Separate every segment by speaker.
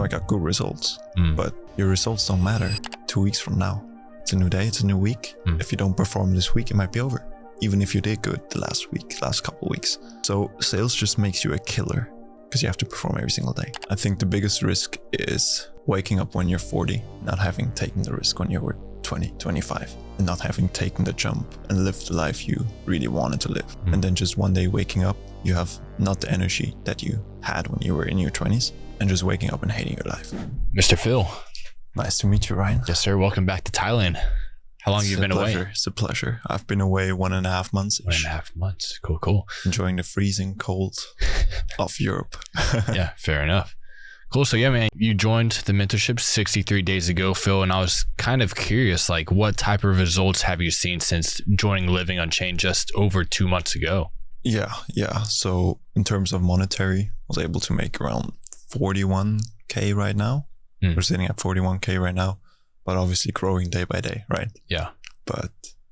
Speaker 1: I got good results, but your results don't matter 2 weeks from now. It's a new day, it's a new week. If you don't perform this week, it might be over. Even if you did good the last couple weeks. So sales just makes you a killer because you have to perform every single day. I think the biggest risk is waking up when you're 40, not having taken the risk when you were 20, 25, and not having taken the jump and lived the life you really wanted to live. And then just one day waking up, you have not the energy that you had when you were in your 20s, and just waking up and hating your life.
Speaker 2: Mr. Phil.
Speaker 1: Nice to meet you, Ryan.
Speaker 2: Yes, sir. Welcome back to Thailand. How long have you been away?
Speaker 1: It's a pleasure. I've been away 1.5 months.
Speaker 2: 1.5 months. Cool.
Speaker 1: Enjoying the freezing cold of Europe.
Speaker 2: Yeah, fair enough. Cool. So yeah, man, you joined the mentorship 63 days ago, Phil, and I was kind of curious, like what type of results have you seen since joining Living Unchained just over 2 months ago? Yeah.
Speaker 1: So in terms of monetary, I was able to make around 41K right now. We're sitting at 41K right now, but obviously growing day by day, right?
Speaker 2: Yeah.
Speaker 1: But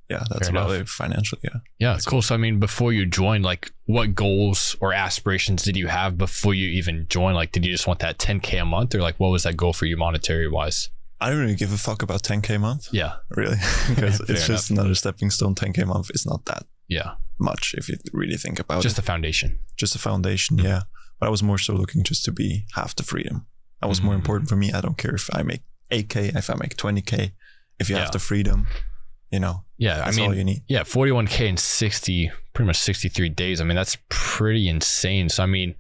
Speaker 1: yeah, that's about it financially.
Speaker 2: Yeah, cool. So I mean, before you joined, like what goals or aspirations did you have before you even joined? Like, did you just want that 10K a month, or like what was that goal for you monetary wise?
Speaker 1: I don't really give a fuck about 10K a month.
Speaker 2: Yeah.
Speaker 1: Really? Because it's just another stepping stone. 10K a month is not that much if you really think about it.
Speaker 2: Just a foundation.
Speaker 1: Just a foundation, yeah. But I was more so looking just to have the freedom. That was more important for me. I don't care if I make 8K, if I make 20K, if you have the freedom, that's all you need.
Speaker 2: Yeah, 41K in pretty much 63 days. I mean, that's pretty insane. So, I mean,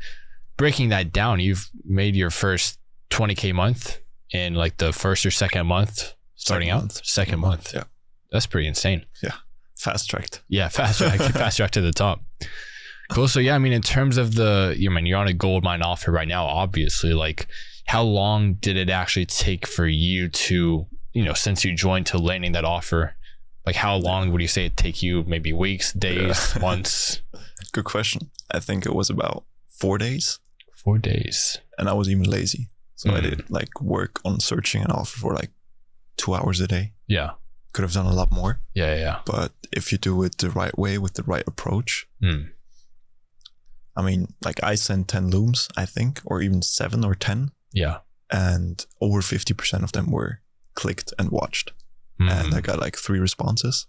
Speaker 2: breaking that down, you've made your first 20K month in like the first or second month starting out? Second month.
Speaker 1: Yeah.
Speaker 2: That's pretty insane.
Speaker 1: Yeah. Fast tracked.
Speaker 2: Yeah, fast track to the top. Cool. So yeah, I mean, in terms of you're on a gold mine offer right now, obviously, like how long did it actually take for you to, since you joined to landing that offer? Like how long would you say it take you? Maybe weeks, days, months?
Speaker 1: Good question. I think it was about 4 days.
Speaker 2: 4 days.
Speaker 1: And I was even lazy. So I did like work on searching an offer for like 2 hours a day.
Speaker 2: Yeah.
Speaker 1: Could have done a lot more.
Speaker 2: Yeah.
Speaker 1: But if you do it the right way with the right approach, I mean, like I sent 10 looms, I think, or even 7 or 10.
Speaker 2: Yeah.
Speaker 1: And over 50% of them were clicked and watched. And I got like 3 responses.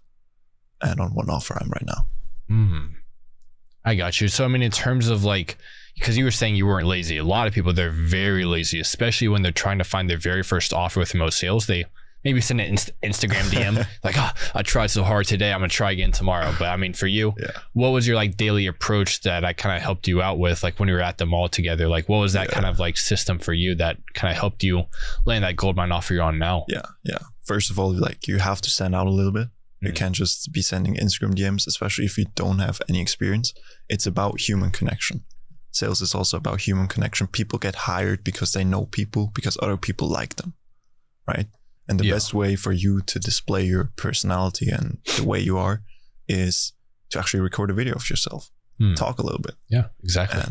Speaker 1: And on one offer I'm right now.
Speaker 2: I got you. So, I mean, in terms of like, because you were saying you weren't lazy. A lot of people, they're very lazy, especially when they're trying to find their very first offer with remote sales. They maybe send an Instagram DM like, I tried so hard today, I'm going to try again tomorrow. But I mean, for you, what was your like daily approach that I kind of helped you out with? Like when we were at the mall together, like what was that kind of like system for you that kind of helped you land that gold mine offer you're on now?
Speaker 1: Yeah. First of all, like you have to stand out a little bit. You can't just be sending Instagram DMs, especially if you don't have any experience. It's about human connection. Sales is also about human connection. People get hired because they know people, because other people like them, right? And the best way for you to display your personality and the way you are is to actually record a video of yourself. Talk a little bit.
Speaker 2: Yeah, exactly.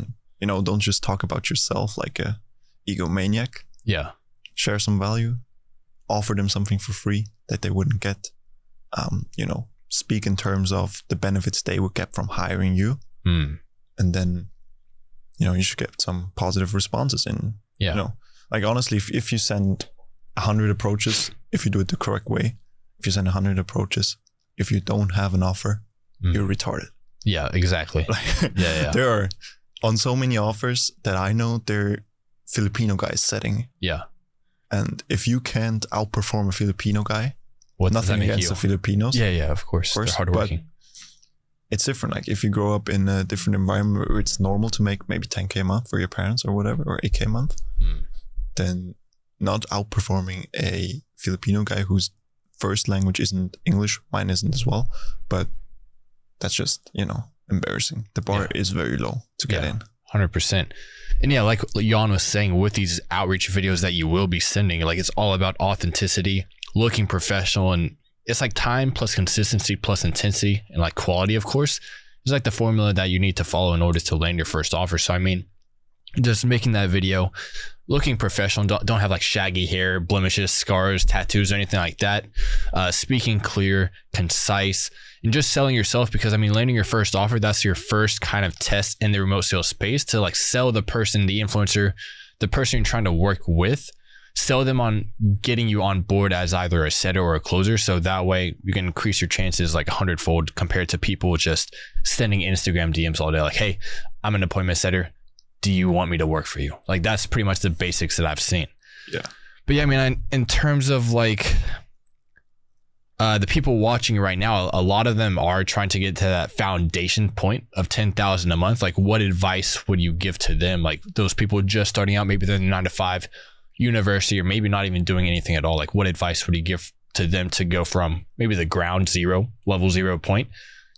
Speaker 1: And, don't just talk about yourself like a egomaniac.
Speaker 2: Yeah.
Speaker 1: Share some value. Offer them something for free that they wouldn't get. Speak in terms of the benefits they would get from hiring you. And then, you should get some positive responses in. Yeah. Like honestly, if you send 100 approaches, if you do it the correct way, if you send 100 approaches, if you don't have an offer, you're retarded.
Speaker 2: Yeah, exactly. Yeah.
Speaker 1: There are, on so many offers that I know, they're Filipino guys setting.
Speaker 2: Yeah.
Speaker 1: And if you can't outperform a Filipino guy, nothing against the Filipinos.
Speaker 2: Yeah, of course. They're hardworking.
Speaker 1: It's different. Like if you grow up in a different environment where it's normal to make maybe 10K a month for your parents or whatever, or 8K a month, then not outperforming a Filipino guy whose first language isn't English, mine isn't as well, but that's just, embarrassing. The bar is very low to get in.
Speaker 2: 100%. And yeah, like Jan was saying, with these outreach videos that you will be sending, like it's all about authenticity, looking professional, and it's like time plus consistency plus intensity and like quality, of course. It's like the formula that you need to follow in order to land your first offer. So I mean, just making that video, looking professional, don't have like shaggy hair, blemishes, scars, tattoos, or anything like that. Speaking clear, concise, and just selling yourself, because I mean, landing your first offer, that's your first kind of test in the remote sales space to like sell the person, the influencer, the person you're trying to work with, sell them on getting you on board as either a setter or a closer. So that way you can increase your chances like 100-fold compared to people just sending Instagram DMs all day. Like, hey, I'm an appointment setter. Do you want me to work for you? Like, that's pretty much the basics that I've seen.
Speaker 1: Yeah.
Speaker 2: But yeah, I mean, in terms of like the people watching right now, a lot of them are trying to get to that foundation point of 10,000 a month. Like, what advice would you give to them? Like those people just starting out, maybe they're in 9-to-5 university, or maybe not even doing anything at all. Like, what advice would you give to them to go from maybe the ground zero, level 0 point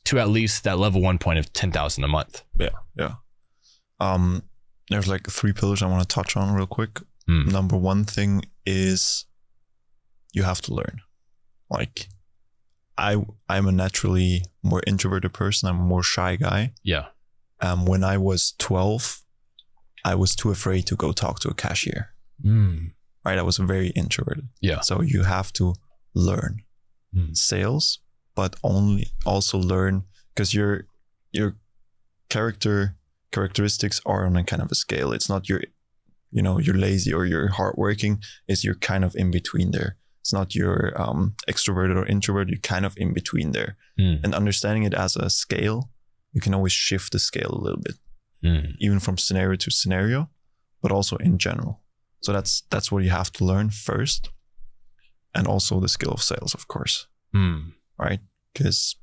Speaker 2: to at least that level 1 point of 10,000 a month?
Speaker 1: Yeah. There's like 3 pillars I want to touch on real quick. Number 1 thing is you have to learn. Like, I'm a naturally more introverted person. I'm a more shy guy.
Speaker 2: Yeah.
Speaker 1: When I was 12, I was too afraid to go talk to a cashier. Right? I was very introverted.
Speaker 2: Yeah.
Speaker 1: So you have to learn sales, but also learn, because your characteristics are on a kind of a scale. It's not you're lazy or you're hardworking. You're kind of in between there. It's not you're extroverted or introverted. You're kind of in between there. And understanding it as a scale, you can always shift the scale a little bit, even from scenario to scenario, but also in general. So that's what you have to learn first. And also the skill of sales, of course. Right? Because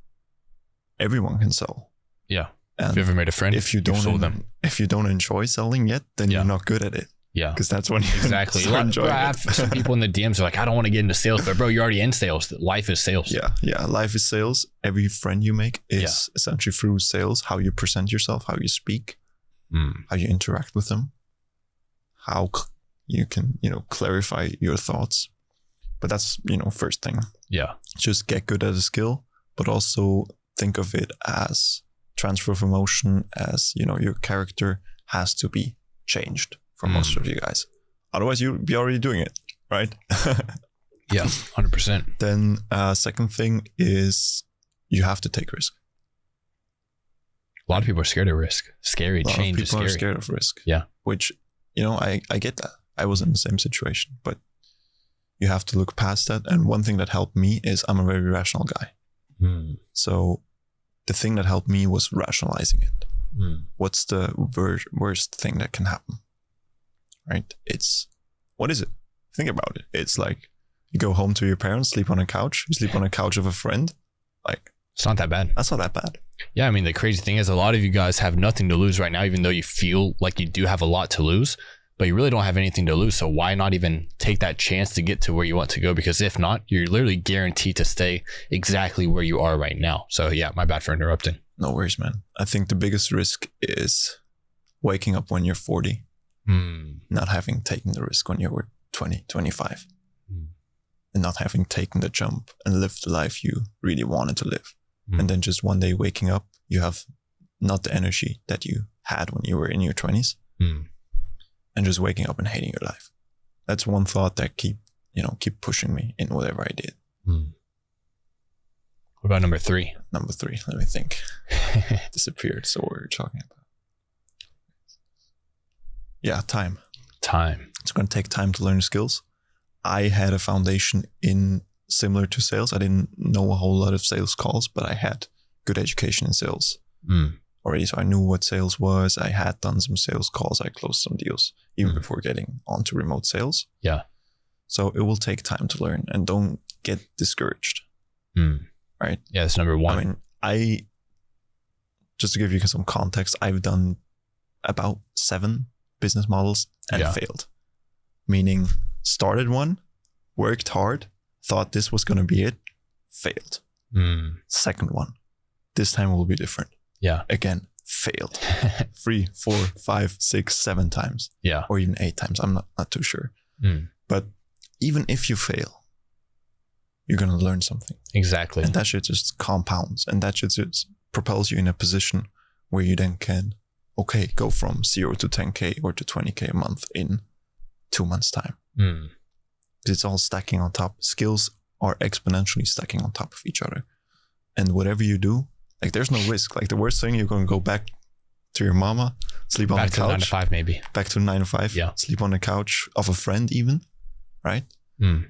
Speaker 1: everyone can sell.
Speaker 2: Yeah.
Speaker 1: And
Speaker 2: have you ever made a friend?
Speaker 1: If you don't enjoy selling yet, then you're not good at it.
Speaker 2: Yeah.
Speaker 1: Because that's when you
Speaker 2: exactly.
Speaker 1: enjoy it.
Speaker 2: I have some people in the DMs are like, I don't want to get into sales, but bro, you're already in sales. Life is sales.
Speaker 1: Yeah. Life is sales. Every friend you make is essentially through sales. How you present yourself, how you speak, how you interact with them, how you can, clarify your thoughts. But that's, first thing. Yeah. Just get good at a skill, but also think of it as transfer of emotion, as, your character has to be changed for most of you guys. Otherwise, you'll be already doing it, right?
Speaker 2: Yeah, 100%.
Speaker 1: Then second thing is you have to take risk.
Speaker 2: A lot of people are scared of risk. Scary. Change is scary.
Speaker 1: People are scared of risk.
Speaker 2: Yeah.
Speaker 1: Which, I get that. I was in the same situation, but you have to look past that. And one thing that helped me is I'm a very rational guy. So the thing that helped me was rationalizing it. What's the worst thing that can happen? Right? What is it? Think about it. It's like you go home to your parents, sleep on a couch, you sleep on a couch of a friend. Like,
Speaker 2: it's not that bad.
Speaker 1: That's not that bad.
Speaker 2: Yeah. I mean, the crazy thing is a lot of you guys have nothing to lose right now, even though you feel like you do have a lot to lose, but you really don't have anything to lose. So why not even take that chance to get to where you want to go? Because if not, you're literally guaranteed to stay exactly where you are right now. So yeah, my bad for interrupting.
Speaker 1: No worries, man. I think the biggest risk is waking up when you're 40, not having taken the risk when you were 20, 25, and not having taken the jump and lived the life you really wanted to live. And then just one day waking up, you have not the energy that you had when you were in your 20s, and just waking up and hating your life. That's one thought that keep pushing me in whatever I did.
Speaker 2: What about number 3?
Speaker 1: Number 3, let me think. Disappeared. So what were we talking about? Yeah, time. It's going to take time to learn the skills. I had a foundation in similar to sales. I didn't know a whole lot of sales calls, but I had good education in sales already. So I knew what sales was. I had done some sales calls. I closed some deals even before getting onto remote sales. Yeah. So it will take time to learn, and don't get discouraged. Right?
Speaker 2: Yeah, that's number 1.
Speaker 1: I mean, just to give you some context, I've done about 7 business models and failed. Meaning started one, worked hard, thought this was going to be it, failed. Second one, this time will be different. Yeah. Again, failed. 3, 4, 5, 6, 7 times. Yeah. Or even 8 times. I'm not too sure. But even if you fail, you're going to learn something. Exactly. And that shit just compounds, and that shit just propels you in a position where you then can, go from 0 to 10K or to 20K a month in 2 months' time. It's all stacking on top. Skills are exponentially stacking on top of each other. And whatever you do, like, there's no risk. Like, the worst thing, you're going to go back to your mama, sleep on the couch.
Speaker 2: Back to 9 to 5 maybe.
Speaker 1: Back to 9 to 5.
Speaker 2: Yeah.
Speaker 1: Sleep on the couch of a friend even, right?
Speaker 2: Mm.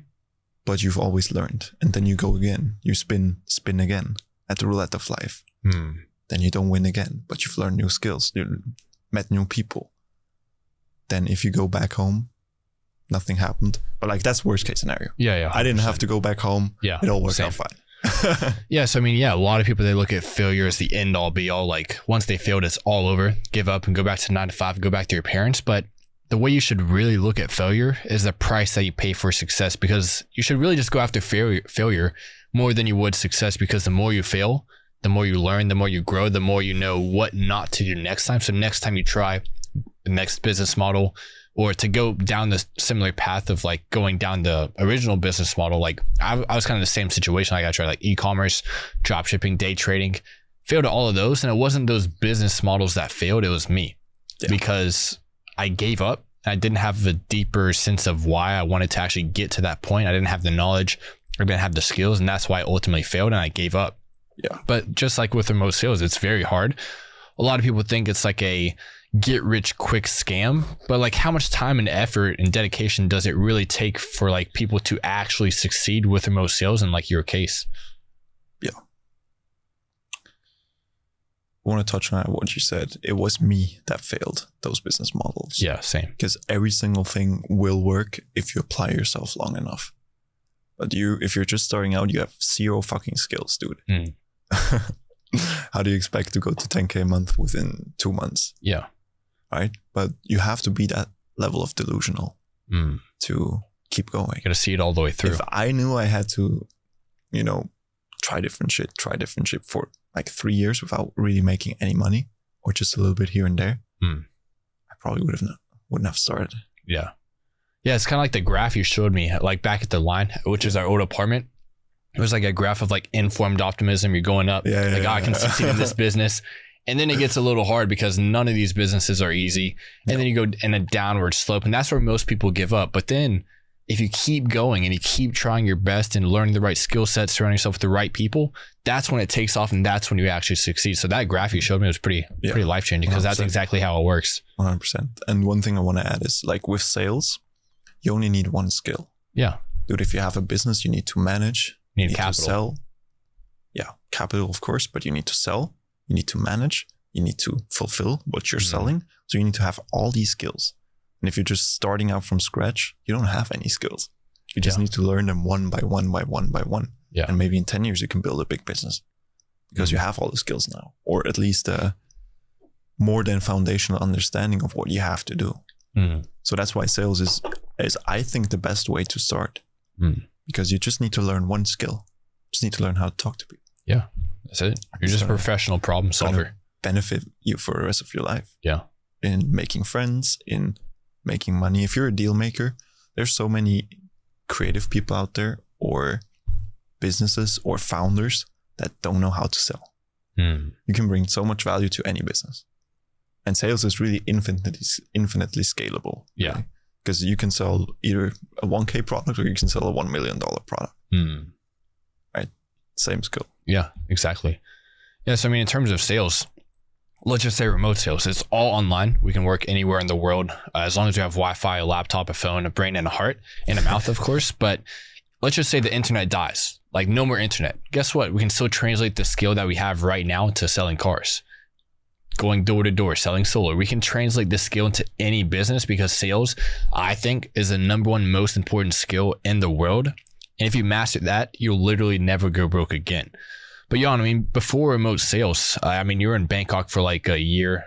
Speaker 1: But you've always learned. And then you go again. You spin again at the roulette of life.
Speaker 2: Mm.
Speaker 1: Then you don't win again, but you've learned new skills. You met new people. Then if you go back home, nothing happened. But like, that's worst case scenario.
Speaker 2: Yeah. 100%.
Speaker 1: I didn't have to go back home.
Speaker 2: Yeah.
Speaker 1: It all worked out fine.
Speaker 2: Yeah. So, I mean, yeah, a lot of people, they look at failure as the end all be all. Like once they failed, it's all over. Give up and go back to 9 to 5, go back to your parents. But the way you should really look at failure is the price that you pay for success, because you should really just go after failure more than you would success, because the more you fail, the more you learn, the more you grow, the more you know what not to do next time. So next time you try the next business model, or to go down the similar path of like going down the original business model, like I was kind of the same situation. Like I tried like e-commerce, drop shipping, day trading, failed at all of those. And it wasn't those business models that failed. It was me, because I gave up. I didn't have a deeper sense of why I wanted to actually get to that point. I didn't have the knowledge, I didn't have the skills, and that's why I ultimately failed and I gave up.
Speaker 1: Yeah.
Speaker 2: But just like with remote sales, it's very hard. A lot of people think it's like a get rich quick scam, but like how much time and effort and dedication does it really take for like people to actually succeed with remote sales in like your case?
Speaker 1: Yeah. I want to touch on what you said. It was me that failed those business models.
Speaker 2: Yeah, same.
Speaker 1: Because every single thing will work if you apply yourself long enough. But if you're just starting out, you have zero fucking skills, dude.
Speaker 2: Mm.
Speaker 1: How do you expect to go to 10K a month within 2 months?
Speaker 2: Yeah.
Speaker 1: Right? But you have to be that level of delusional to keep going.
Speaker 2: You got to see it all the way through.
Speaker 1: If I knew I had to, try different shit for like 3 years without really making any money, or just a little bit here and there, I probably wouldn't have started.
Speaker 2: Yeah. Yeah, it's kind of like the graph you showed me, like back at the line, which is our old apartment. It was like a graph of like informed optimism. You're going up, I can succeed in this business. And then it gets a little hard because none of these businesses are easy. And then you go in a downward slope, and that's where most people give up. But then if you keep going and you keep trying your best and learning the right skill sets, surrounding yourself with the right people, that's when it takes off, and that's when you actually succeed. So that graph you showed me was pretty life-changing, because that's exactly how it works.
Speaker 1: 100%. And one thing I want to add is, like with sales, you only need one skill.
Speaker 2: Yeah.
Speaker 1: Dude, if you have a business, you need to manage.
Speaker 2: You need
Speaker 1: capital.
Speaker 2: To
Speaker 1: sell. Yeah, capital, of course, but you need to sell. You need to manage. You need to fulfill what you're selling. So you need to have all these skills. And if you're just starting out from scratch, you don't have any skills. You just need to learn them one by one by one by one.
Speaker 2: Yeah.
Speaker 1: And maybe in 10 years, you can build a big business because you have all the skills now, or at least more than foundational understanding of what you have to do. So that's why sales is I think the best way to start, because you just need to learn one skill. Just need to learn how to talk to people.
Speaker 2: Yeah, that's it. You're just a professional problem solver.
Speaker 1: Benefit you for the rest of your life.
Speaker 2: Yeah.
Speaker 1: In making friends, in making money. If you're a deal maker, there's so many creative people out there, or businesses or founders that don't know how to sell. You can bring so much value to any business. And sales is really infinitely scalable.
Speaker 2: Yeah.
Speaker 1: Because you can sell either a 1K product or you can sell a $1 million product. Right? Same skill.
Speaker 2: Yeah, exactly. Yeah. So, I mean, in terms of sales, let's just say remote sales, it's all online. We can work anywhere in the world, as long as you have Wi-Fi, a laptop, a phone, a brain, and a heart, and a mouth, of course. But let's just say the internet dies, like no more internet. Guess what? We can still translate the skill that we have right now into selling cars, going door to door, selling solar. We can translate this skill into any business, because sales, I think, is the number one most important skill in the world. And if you master that, you'll literally never go broke again. But Jan, I mean, before remote sales, I mean, you were in Bangkok for like a year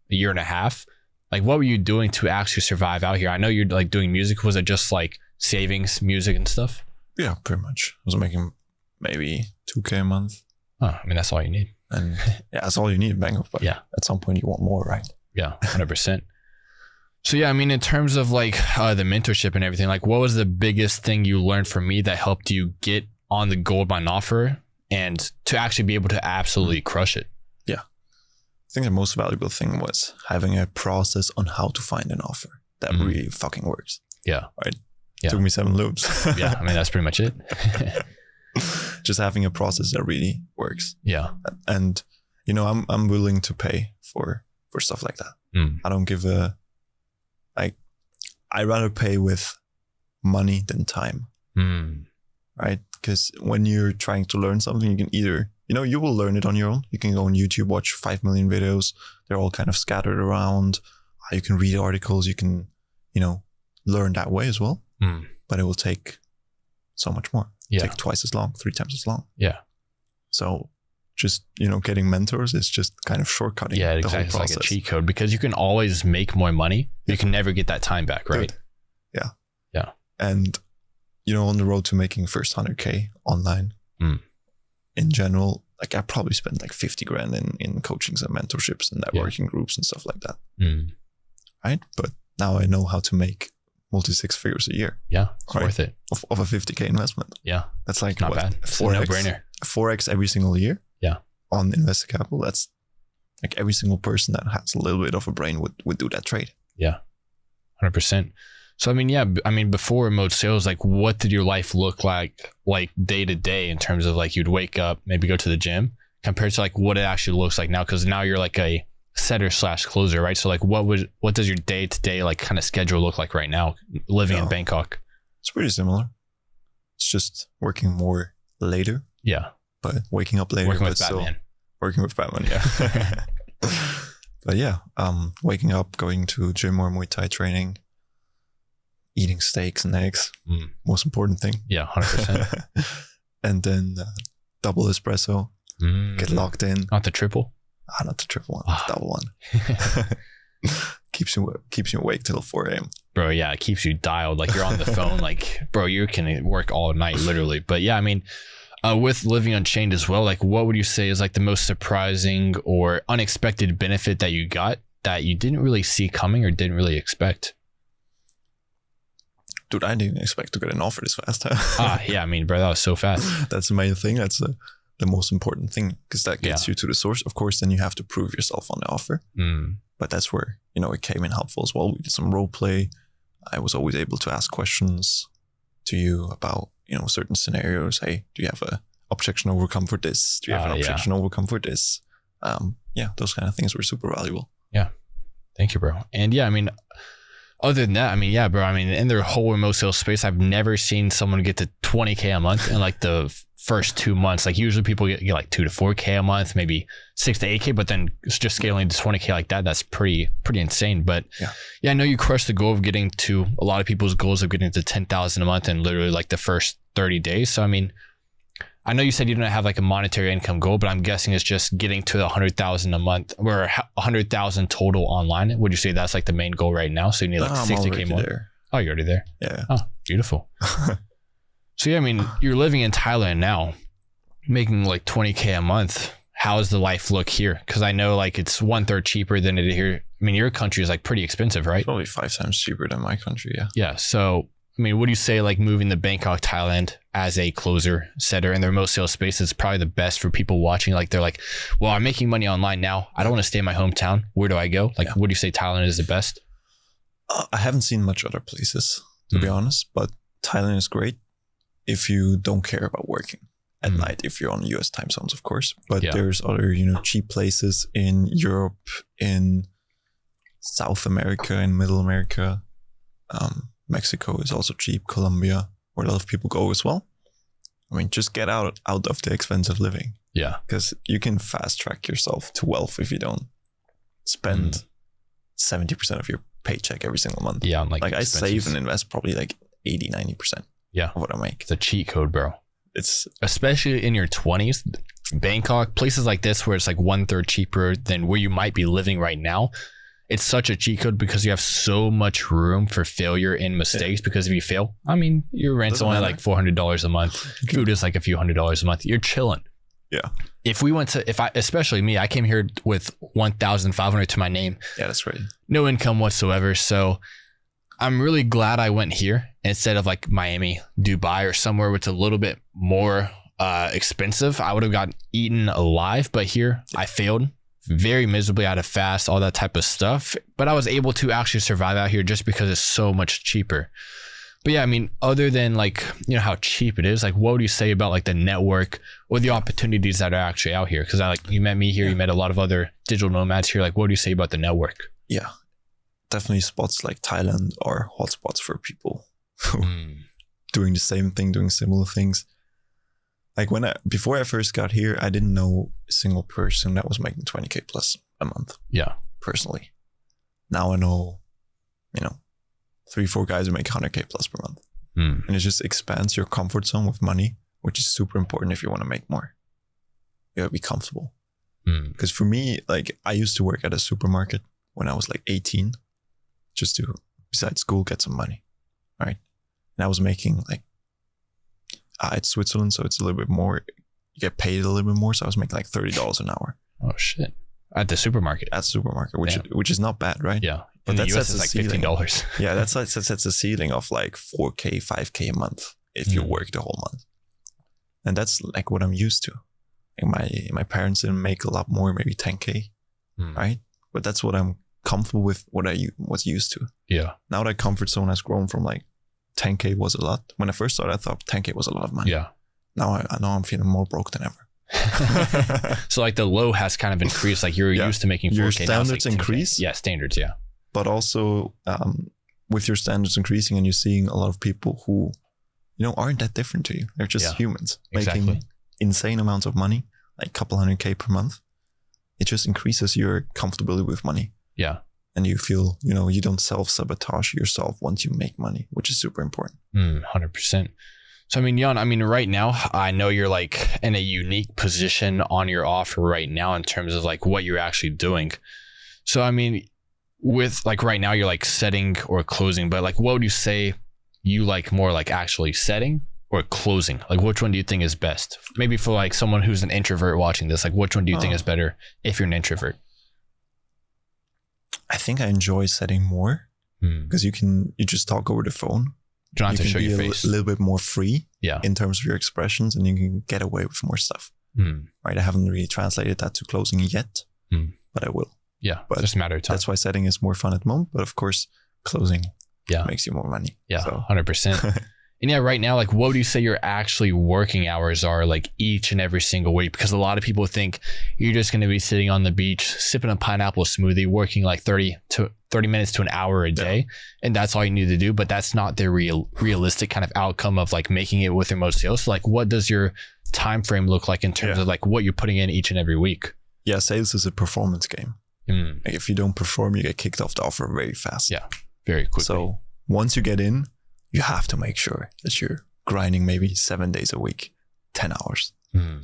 Speaker 2: and a half. Like, what were you doing to actually survive out here? I know you're like doing music. Was it just like savings, music and stuff? Yeah,
Speaker 1: pretty much. I was making maybe 2K a month.
Speaker 2: Oh, I mean, that's all you need.
Speaker 1: And yeah, that's all you need in Bangkok. But at some point you want more, right?
Speaker 2: Yeah, 100%. So yeah, I mean, in terms of like the mentorship and everything, like what was the biggest thing you learned from me that helped you get on the goldmine offer and to actually be able to absolutely crush it?
Speaker 1: Yeah. I think the most valuable thing was having a process on how to find an offer that really fucking works.
Speaker 2: Yeah.
Speaker 1: Right?
Speaker 2: Yeah.
Speaker 1: Took me 7 loops.
Speaker 2: Yeah. I mean, that's pretty much it.
Speaker 1: Just having a process that really works.
Speaker 2: Yeah.
Speaker 1: And, I'm willing to pay for for stuff like that. I don't give I rather pay with money than time. Right? Because when you're trying to learn something, you can either, you will learn it on your own. You can go on YouTube, watch 5 million videos. They're all kind of scattered around. You can read articles. You can, learn that way as well. But it will take so much more.
Speaker 2: Yeah.
Speaker 1: Take twice as long, 3 times as long.
Speaker 2: Yeah.
Speaker 1: So just, getting mentors is just kind of shortcutting the whole process. It's like
Speaker 2: a cheat code because you can always make more money. You can never get that time back, right?
Speaker 1: Good. Yeah.
Speaker 2: Yeah.
Speaker 1: And, on the road to making first 100K online, in general, like I probably spent like 50 grand in coachings and mentorships and networking groups and stuff like that. Right? But now I know how to make multi-6 figures a year.
Speaker 2: Yeah. It's worth it.
Speaker 1: Of a 50K investment.
Speaker 2: Yeah.
Speaker 1: That's like
Speaker 2: not bad. It's 4X, a no-brainer.
Speaker 1: 4X every single year.
Speaker 2: Yeah. On
Speaker 1: invested capital. That's like every single person that has a little bit of a brain would do that trade.
Speaker 2: Yeah. 100%. So, before remote sales, like what did your life look like day to day in terms of like you'd wake up, maybe go to the gym compared to like what it actually looks like now? Cause now you're like a setter / closer, right? So like what does your day to day like kind of schedule look like right now living in Bangkok?
Speaker 1: It's pretty similar. It's just working more later.
Speaker 2: Yeah.
Speaker 1: But waking up later.
Speaker 2: Working with Batman.
Speaker 1: Working with Batman, yeah. But yeah, waking up, going to gym or Muay Thai training, eating steaks and eggs, most important thing.
Speaker 2: Yeah, 100%.
Speaker 1: And then double espresso, get locked in.
Speaker 2: Not the triple?
Speaker 1: Not the triple one, the double one. keeps you awake till 4 a.m.
Speaker 2: Bro, yeah, it keeps you dialed. Like you're on the phone, like, bro, you can work all night, literally. But yeah, with living unchained as well, like what would you say is like the most surprising or unexpected benefit that you got that you didn't really see coming or didn't really expect?
Speaker 1: Dude, I didn't expect to get an offer this fast.
Speaker 2: Yeah, bro, that was so fast.
Speaker 1: That's the main thing. That's the most important thing because that gets you to the source. Of course, then you have to prove yourself on the offer. But that's where, it came in helpful as well. We did some role play. I was always able to ask questions to you about, certain scenarios. Hey, do you have a objection overcome for this? Do you have an objection overcome for this? Those kind of things were super valuable.
Speaker 2: Yeah. Thank you, bro. And yeah, other than that, bro, in their whole remote sales space, I've never seen someone get to 20K a month in like the first 2 months. Like usually people get like 2 to 4K a month, maybe 6 to 8K, but then it's just scaling to 20K like that. That's pretty insane. But yeah, I know you crushed the goal of getting to a lot of people's goals of getting to 10,000 a month in literally like the first 30 days. So, I know you said you don't have like a monetary income goal, but I'm guessing it's just getting to 100,000 a month or 100,000 total online. Would you say that's like the main goal right now? So you need like 60K more. There. Oh, you're already there.
Speaker 1: Yeah.
Speaker 2: Oh, beautiful. So yeah, you're living in Thailand now, making like 20K a month. How does the life look here? Because I know like it's 1/3 cheaper than it here. Your country is like pretty expensive, right?
Speaker 1: Probably 5 times cheaper than my country. Yeah.
Speaker 2: Yeah. So what do you say like moving to Bangkok, Thailand as a closer setter in the remote sales space is probably the best for people watching? Like they're like, well, I'm making money online now. I don't want to stay in my hometown. Where do I go? Like, what do you say Thailand is the best?
Speaker 1: I haven't seen much other places, to be honest, but Thailand is great if you don't care about working at night, if you're on US time zones, of course. But there's other, cheap places in Europe, in South America, in Middle America. Mexico is also cheap. Colombia, where a lot of people go as well. Just get out of the expensive living.
Speaker 2: Yeah.
Speaker 1: Because you can fast track yourself to wealth if you don't spend 70% of your paycheck every single month.
Speaker 2: Yeah.
Speaker 1: Like I save and invest probably like 80, 90% of what I make.
Speaker 2: It's a cheat code, bro.
Speaker 1: It's
Speaker 2: especially in your 20s, Bangkok, places like this where it's like 1/3 cheaper than where you might be living right now. It's such a cheat code because you have so much room for failure and mistakes because if you fail, your rent's only like $400 a month. Food is like a few $100s a month. You're chilling.
Speaker 1: Yeah.
Speaker 2: Especially me, I came here with 1,500 to my name.
Speaker 1: Yeah, that's right.
Speaker 2: No income whatsoever. So I'm really glad I went here instead of like Miami, Dubai, or somewhere with a little bit more expensive. I would have gotten eaten alive, but here I failed very miserably. I had to fast, all that type of stuff. But I was able to actually survive out here just because it's so much cheaper. But yeah, I mean, other than like, you know, how cheap it is, like what would you say about like the network or the opportunities that are actually out here? Because you met me here, you met a lot of other digital nomads here. Like, what do you say about the network?
Speaker 1: Yeah, definitely spots like Thailand are hotspots for people who doing the same thing, doing similar things. Like before I first got here, I didn't know a single person that was making 20K plus a month.
Speaker 2: Yeah.
Speaker 1: Personally. Now I know, 3-4 guys who make 100K plus per month. And it just expands your comfort zone with money, which is super important if you want to make more. You gotta be comfortable. Because for me, like I used to work at a supermarket when I was like 18, just to, besides school, get some money. Right. And I was making like, it's Switzerland, so it's a little bit more, you get paid a little bit more. So I was making like $30 an hour.
Speaker 2: Oh shit. At the supermarket.
Speaker 1: At the supermarket, which is not bad, right?
Speaker 2: Yeah.
Speaker 1: But
Speaker 2: in the
Speaker 1: that's
Speaker 2: US is like $15.
Speaker 1: Yeah, that's a ceiling of like 4K, 5K a month if you work the whole month. And that's like what I'm used to. And my parents didn't make a lot more, maybe 10K, right? But that's what I'm comfortable with, what I was used to.
Speaker 2: Yeah.
Speaker 1: Now that comfort zone has grown from like 10K was a lot. When I first started, I thought 10K was a lot of money.
Speaker 2: Yeah.
Speaker 1: Now I know I'm feeling more broke than ever.
Speaker 2: So like the low has kind of increased. Like you're used to making 4K.
Speaker 1: Your standards
Speaker 2: like
Speaker 1: increase.
Speaker 2: Yeah, standards. Yeah.
Speaker 1: But also with your standards increasing and you're seeing a lot of people who, aren't that different to you. They're just humans making insane amounts of money, like a couple 100K per month. It just increases your comfortability with money.
Speaker 2: Yeah.
Speaker 1: And you feel, you don't self-sabotage yourself once you make money, which is super important.
Speaker 2: 100%. So, I mean, Jan, right now, I know you're like in a unique position on your offer right now in terms of like what you're actually doing. So, I mean, with like right now, you're like setting or closing, but like, what would you say you like more like actually setting or closing? Like, which one do you think is best? Maybe for like someone who's an introvert watching this, like, which one do you think is better if you're an introvert?
Speaker 1: I think I enjoy setting more because you just talk over the phone.
Speaker 2: You don't have to show your face.
Speaker 1: A little bit more free
Speaker 2: in
Speaker 1: terms of your expressions, and you can get away with more stuff. Right? I haven't really translated that to closing yet, but I will.
Speaker 2: Yeah,
Speaker 1: but
Speaker 2: just a matter of time.
Speaker 1: That's why setting is more fun at the moment. But of course, closing makes you more money.
Speaker 2: Yeah,
Speaker 1: so.
Speaker 2: 100%. And yeah, right now, like, what would you say your actually working hours are like each and every single week? Because a lot of people think you're just going to be sitting on the beach, sipping a pineapple smoothie, working like 30 minutes to an hour a day. And that's all you need to do. But that's not the realistic kind of outcome of like making it with remote sales. So like, what does your time frame look like in terms of like what you're putting in each and every week? Yeah,
Speaker 1: sales is a performance game. Like if you don't perform, you get kicked off the offer very fast.
Speaker 2: Yeah, very quickly.
Speaker 1: So once you get in, you have to make sure that you're grinding maybe 7 days a week, 10 hours,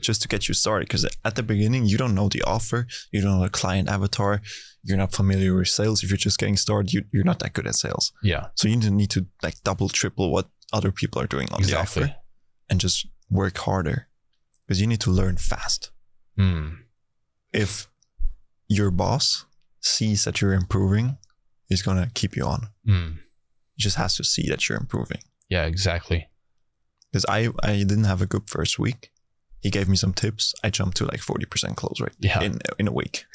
Speaker 1: just to get you started. Because at the beginning, you don't know the offer, you don't know the client avatar, you're not familiar with sales. If you're just getting started, you're not that good at sales.
Speaker 2: Yeah.
Speaker 1: So you need to like double, triple what other people are doing on the offer and just work harder because you need to learn fast. If your boss sees that you're improving, he's going to keep you on. He just has to see that you're improving.
Speaker 2: Yeah, exactly.
Speaker 1: Because I didn't have a good first week. He gave me some tips. I jumped to like 40% close rate in a week,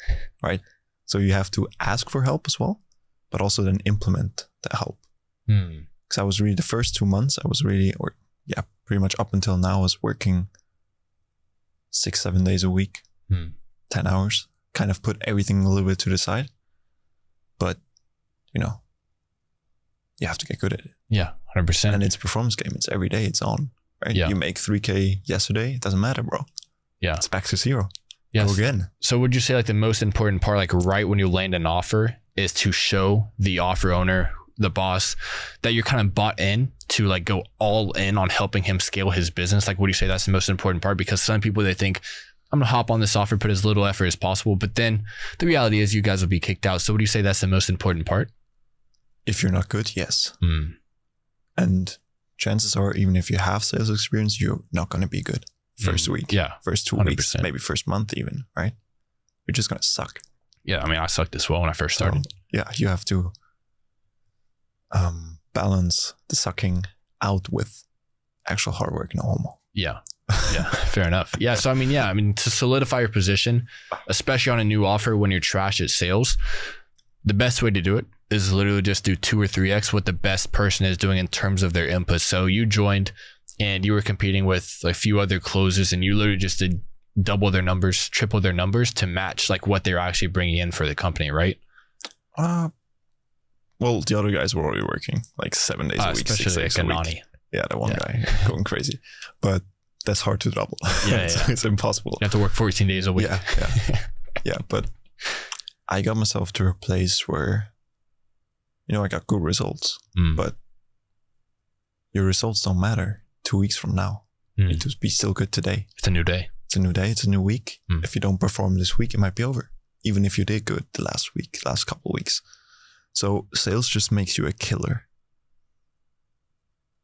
Speaker 1: right? So you have to ask for help as well, but also then implement the help. Because I was really, the first 2 months, pretty much up until now, I was working 6-7 days a week, 10 hours, kind of put everything a little bit to the side. But, you have to get good at it.
Speaker 2: Yeah, 100%.
Speaker 1: And it's a performance game. It's every day. It's on, right?
Speaker 2: Yeah.
Speaker 1: You make 3K yesterday. It doesn't matter, bro.
Speaker 2: Yeah.
Speaker 1: It's back to zero.
Speaker 2: Yes.
Speaker 1: Go again.
Speaker 2: So would you say like the most important part, like right when you land an offer, is to show the offer owner, the boss, that you're kind of bought in to like go all in on helping him scale his business? Like, would you say that's the most important part? Because some people, they think, I'm going to hop on this offer, put as little effort as possible. But then the reality is you guys will be kicked out. So would you say that's the most important part?
Speaker 1: If you're not good, yes. And chances are, even if you have sales experience, you're not going to be good first week. Yeah. First 2 weeks, maybe first month even, right? You're just going to suck.
Speaker 2: Yeah. I mean, I sucked as well when I first started.
Speaker 1: So, you have to balance the sucking out with actual hard work, no homo.
Speaker 2: Yeah. Yeah, fair enough. Yeah. So, I mean, to solidify your position, especially on a new offer when you're trash at sales, the best way to do it, is literally just do 2 or 3x what the best person is doing in terms of their input. So you joined and you were competing with a few other closers, and you literally just did double their numbers, triple their numbers to match like what they're actually bringing in for the company, right?
Speaker 1: Well, the other guys were already working like 7 days a week, 6 days a week. Yeah, the one guy going crazy, but that's hard to double.
Speaker 2: Yeah,
Speaker 1: it's impossible.
Speaker 2: You have to work 14 days a week.
Speaker 1: Yeah. But I got myself to a place where, I got good results, but your results don't matter 2 weeks from now. You need to be still good today.
Speaker 2: It's a new day.
Speaker 1: It's a new day. It's a new week. If you don't perform this week, it might be over. Even if you did good the last couple of weeks. So sales just makes you a killer.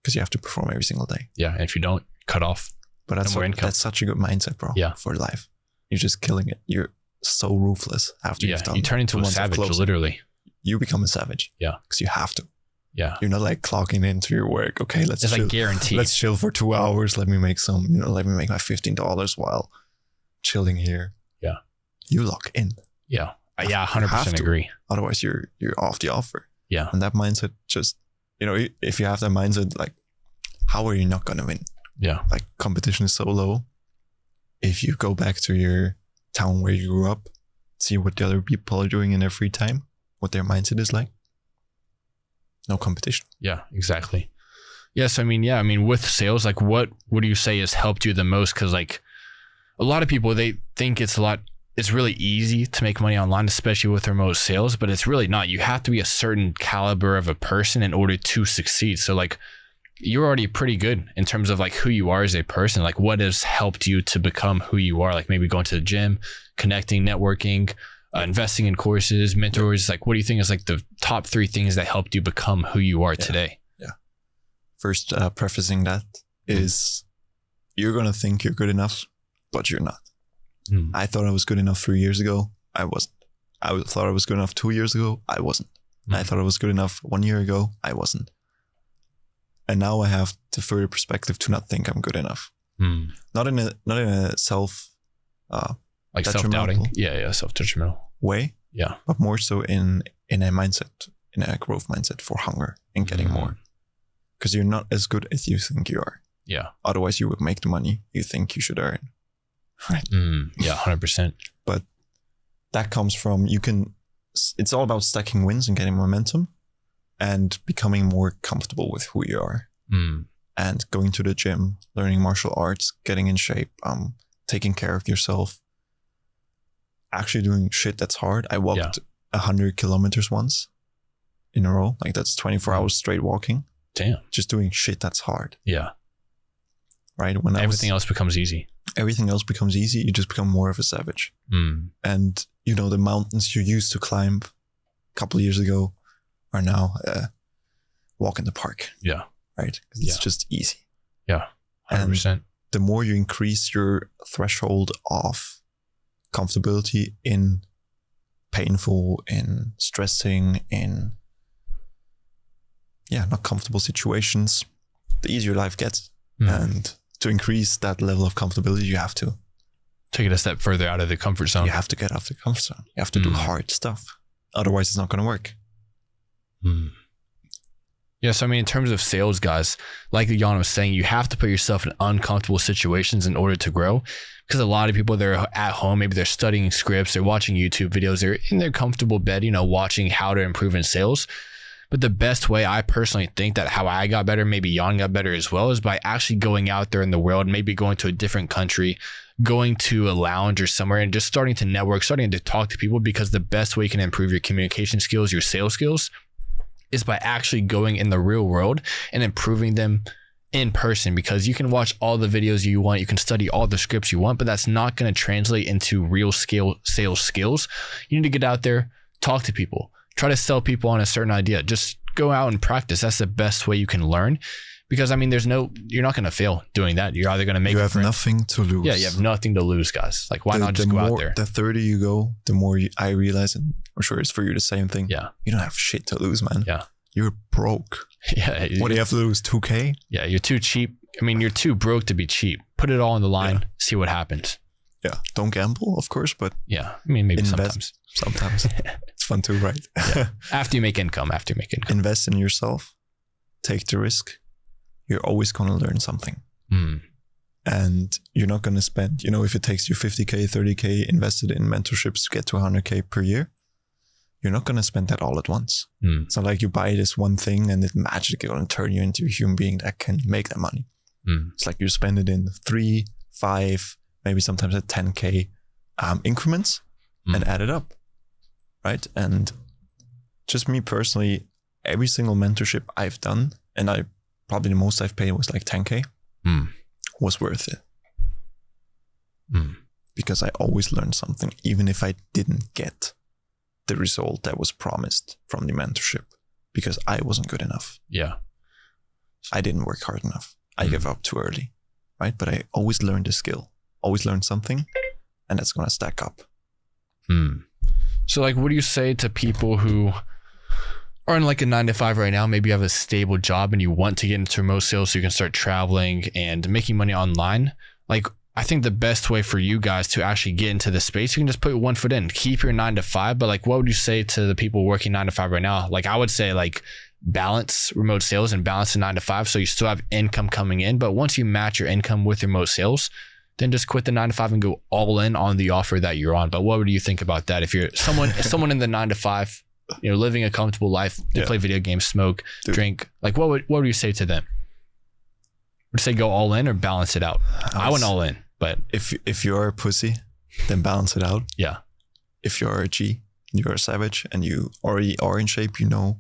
Speaker 1: Because you have to perform every single day.
Speaker 2: Yeah. And if you don't, cut off.
Speaker 1: But that's such a good mindset, bro.
Speaker 2: Yeah.
Speaker 1: For life. You're just killing it. You're so ruthless after you've done.
Speaker 2: You turn into a savage, literally.
Speaker 1: You become a savage.
Speaker 2: Yeah.
Speaker 1: Because you have to.
Speaker 2: Yeah.
Speaker 1: You're not like clocking into your work. Okay, let's chill.
Speaker 2: Like guaranteed.
Speaker 1: Let's chill for 2 hours. Let me make let me make my $15 while chilling here.
Speaker 2: Yeah.
Speaker 1: You lock in.
Speaker 2: Yeah. 100% agree.
Speaker 1: Otherwise you're off the offer.
Speaker 2: Yeah.
Speaker 1: And that mindset just, if you have that mindset, like, how are you not going to win?
Speaker 2: Yeah.
Speaker 1: Like, competition is so low. If you go back to your town where you grew up, see what the other people are doing in their free time, what their mindset is like. No competition. Yeah,
Speaker 2: exactly. Yes. I mean, with sales, like what do you say has helped you the most? Cause like a lot of people, they think it's really easy to make money online, especially with remote sales, but it's really not. You have to be a certain caliber of a person in order to succeed. So like you're already pretty good in terms of like who you are as a person. Like what has helped you to become who you are? Like maybe going to the gym, connecting, networking, investing in courses, mentors. Like what do you think is like the top 3 things that helped you become who you are today?
Speaker 1: Yeah. First, prefacing that is you're going to think you're good enough, but you're not. I thought I was good enough 3 years ago. I wasn't. I thought I was good enough 2 years ago. I wasn't. I thought I was good enough 1 year ago. I wasn't. And now I have the further perspective to not think I'm good enough. Not in a self
Speaker 2: like self-doubting. Yeah, self-detrimental
Speaker 1: way.
Speaker 2: Yeah.
Speaker 1: But more so in a mindset, in a growth mindset for hunger and getting more. Because you're not as good as you think you are.
Speaker 2: Yeah.
Speaker 1: Otherwise you would make the money you think you should earn. Right.
Speaker 2: Yeah, 100%.
Speaker 1: But that comes from, it's all about stacking wins and getting momentum and becoming more comfortable with who you are. And going to the gym, learning martial arts, getting in shape, taking care of yourself, actually doing shit that's hard. I walked 100 kilometers once in a row. Like that's 24 hours straight walking.
Speaker 2: Damn.
Speaker 1: Just doing shit that's hard.
Speaker 2: Yeah.
Speaker 1: Right?
Speaker 2: Everything else becomes easy.
Speaker 1: Everything else becomes easy. You just become more of a savage. And the mountains you used to climb a couple of years ago are now walk in the park.
Speaker 2: Yeah.
Speaker 1: Right? Because it's just easy.
Speaker 2: Yeah. 100%.
Speaker 1: And the more you increase your threshold of comfortability in painful, in stressing, in not comfortable situations, the easier life gets. And to increase that level of comfortability, you have to
Speaker 2: take it a step further out of the comfort zone.
Speaker 1: You have to get out of the comfort zone. You have to do hard stuff. Otherwise, it's not going to work.
Speaker 2: Yeah, so I mean, in terms of sales, guys, like Jan was saying, you have to put yourself in uncomfortable situations in order to grow. Because a lot of people, they're at home, maybe they're studying scripts, they're watching YouTube videos, they're in their comfortable bed, watching how to improve in sales. But the best way, I personally think that how I got better, maybe Jan got better as well, is by actually going out there in the world, maybe going to a different country, going to a lounge or somewhere and just starting to network, starting to talk to people, because the best way you can improve your communication skills, your sales skills, is by actually going in the real world and improving them in person. Because you can watch all the videos you want, you can study all the scripts you want, but that's not going to translate into real scale sales skills. You need to get out there, talk to people, try to sell people on a certain idea. Just go out and practice. That's the best way you can learn. Because I mean, you're not going to fail doing that. You're either going to make it.
Speaker 1: You have nothing to lose.
Speaker 2: Yeah, you have nothing to lose, guys. Like, why not just go out there?
Speaker 1: The further you go, the more I realize, and I'm sure it's for you the same thing.
Speaker 2: Yeah.
Speaker 1: You don't have shit to lose, man.
Speaker 2: Yeah.
Speaker 1: You're broke.
Speaker 2: Yeah.
Speaker 1: What do you have to lose? 2K?
Speaker 2: Yeah, you're too cheap. I mean, you're too broke to be cheap. Put it all on the line, see what happens.
Speaker 1: Yeah. Don't gamble, of course, but
Speaker 2: yeah, I mean, maybe
Speaker 1: invest sometimes. It's fun too, right?
Speaker 2: Yeah. After you make income.
Speaker 1: Invest in yourself. Take the risk. You're always going to learn something. And you're not going to spend, if it takes you 50K, 30K invested in mentorships to get to 100K per year, you're not going to spend that all at once. It's not like you buy this one thing and it magically going to turn you into a human being that can make that money. It's like you spend it in 3, 5, maybe sometimes at 10K increments and add it up. Right. And just me personally, every single mentorship I've done, and probably the most I've paid was like 10K, was worth it. Because I always learned something, even if I didn't get the result that was promised from the mentorship, because I wasn't good enough.
Speaker 2: Yeah.
Speaker 1: I didn't work hard enough. I gave up too early. Right. But I always learned a skill, always learned something, and that's going to stack up.
Speaker 2: So like, what do you say to people who are in like a 9-to-5 right now? Maybe you have a stable job and you want to get into remote sales so you can start traveling and making money online. Like, I think the best way for you guys to actually get into the space, you can just put one foot in, keep your 9-to-5. But like, what would you say to the people working 9-to-5 right now? Like, I would say like balance remote sales and balance the 9-to-5. So you still have income coming in, but once you match your income with remote sales, then just quit the 9-to-5 and go all in on the offer that you're on. But what would you think about that? If you're someone in the 9-to-5, living a comfortable life, they play video games, smoke, drink, like what would you say to them? Would you say go all in or balance it out? I went all in, but
Speaker 1: if you're a pussy, then balance it out.
Speaker 2: Yeah.
Speaker 1: If you're a G, you're a savage, and you already are in shape, you know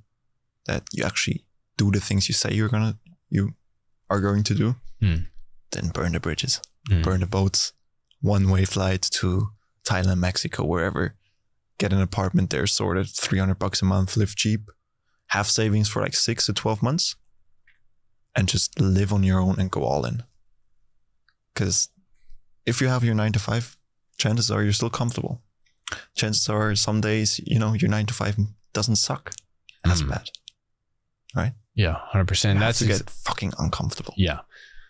Speaker 1: that you actually do the things you say you are going to do, then burn the bridges. Burn the boats, one-way flight to Thailand, Mexico, wherever. Get an apartment there sorted, $300 a month, live cheap, have savings for like 6 to 12 months, and just live on your own and go all in. Because if you have your 9-to-5, chances are you're still comfortable. Chances are some days, your 9-to-5 doesn't suck. And that's bad. Right?
Speaker 2: Yeah, 100%.
Speaker 1: That's to get fucking uncomfortable.
Speaker 2: Yeah.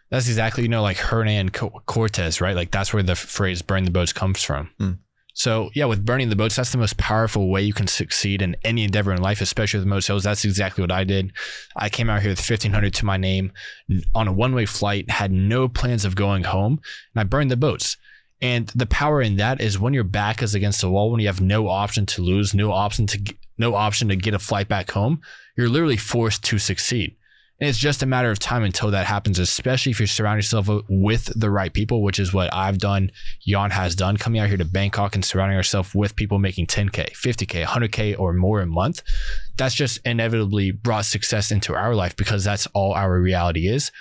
Speaker 2: That's exactly, like Hernan Cortez, right? Like that's where the phrase burn the boats comes from. So yeah, with burning the boats, that's the most powerful way you can succeed in any endeavor in life, especially with remote sales. That's exactly what I did. I came out here with $1,500 to my name on a one-way flight, had no plans of going home, and I burned the boats. And the power in that is when your back is against the wall, when you have no option to lose, no option to get a flight back home, you're literally forced to succeed. And it's just a matter of time until that happens, especially if you surround yourself with the right people, which is what I've done, Jan has done, coming out here to Bangkok and surrounding ourselves with people making 10K, 50K, 100K or more a month. That's just inevitably brought success into our life because that's all our reality is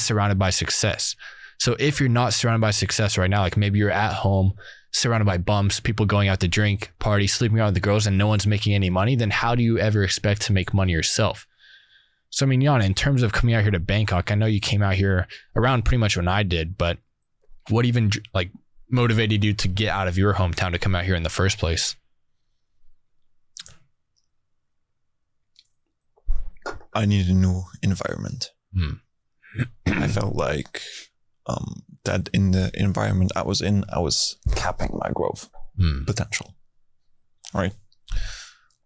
Speaker 2: surrounded by success. So if you're not surrounded by success right now, like maybe you're at home, surrounded by bumps, people going out to drink, party, sleeping around with the girls, and no one's making any money, then how do you ever expect to make money yourself? So, I mean, Jan, in terms of coming out here to Bangkok, I know you came out here around pretty much when I did, but what even like motivated you to get out of your hometown to come out here in the first place?
Speaker 1: I needed a new environment. I felt like that in the environment I was in, I was capping my growth potential. Right.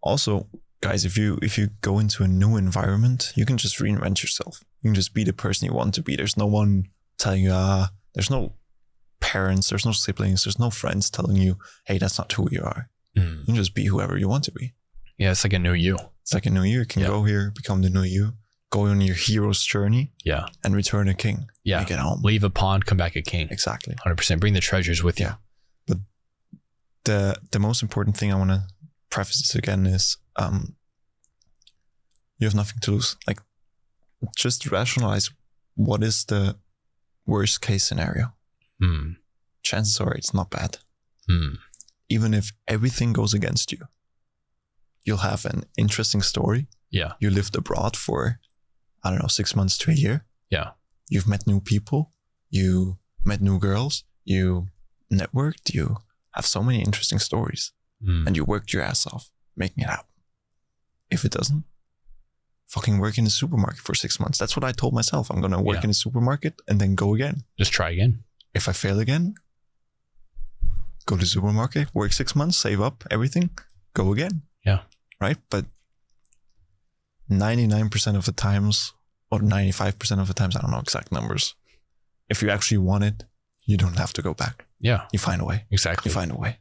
Speaker 1: Also, guys, if you go into a new environment, you can just reinvent yourself. You can just be the person you want to be. There's no one telling you, there's no parents, there's no siblings, there's no friends telling you, hey, that's not who you are. You can just be whoever you want to be.
Speaker 2: Yeah, it's like a new you.
Speaker 1: It's like a new you. You can go here, become the new you, go on your hero's journey, and return a king.
Speaker 2: Yeah,
Speaker 1: get home.
Speaker 2: Leave a pawn, come back a king.
Speaker 1: Exactly.
Speaker 2: 100%. Bring the treasures with you.
Speaker 1: But the most important thing I want to preface this again is you have nothing to lose. Like, just rationalize what is the worst case scenario. Chances are it's not bad. Even if everything goes against you, you'll have an interesting story. Yeah. You lived abroad for, 6 months to a year. Yeah. You've met new people. You met new girls. You networked. You have so many interesting stories. And you worked your ass off making it happen. If it doesn't, fucking work in the supermarket for 6 months. That's what I told myself. I'm going to work in the supermarket and then go again.
Speaker 2: Just try again.
Speaker 1: If I fail again, go to the supermarket, work 6 months, save up everything, go again.
Speaker 2: Yeah.
Speaker 1: Right? But 99% of the times, or 95% of the times, I don't know exact numbers. If you actually want it, you don't have to go back.
Speaker 2: Yeah.
Speaker 1: You find a way.
Speaker 2: Exactly.
Speaker 1: You find a way.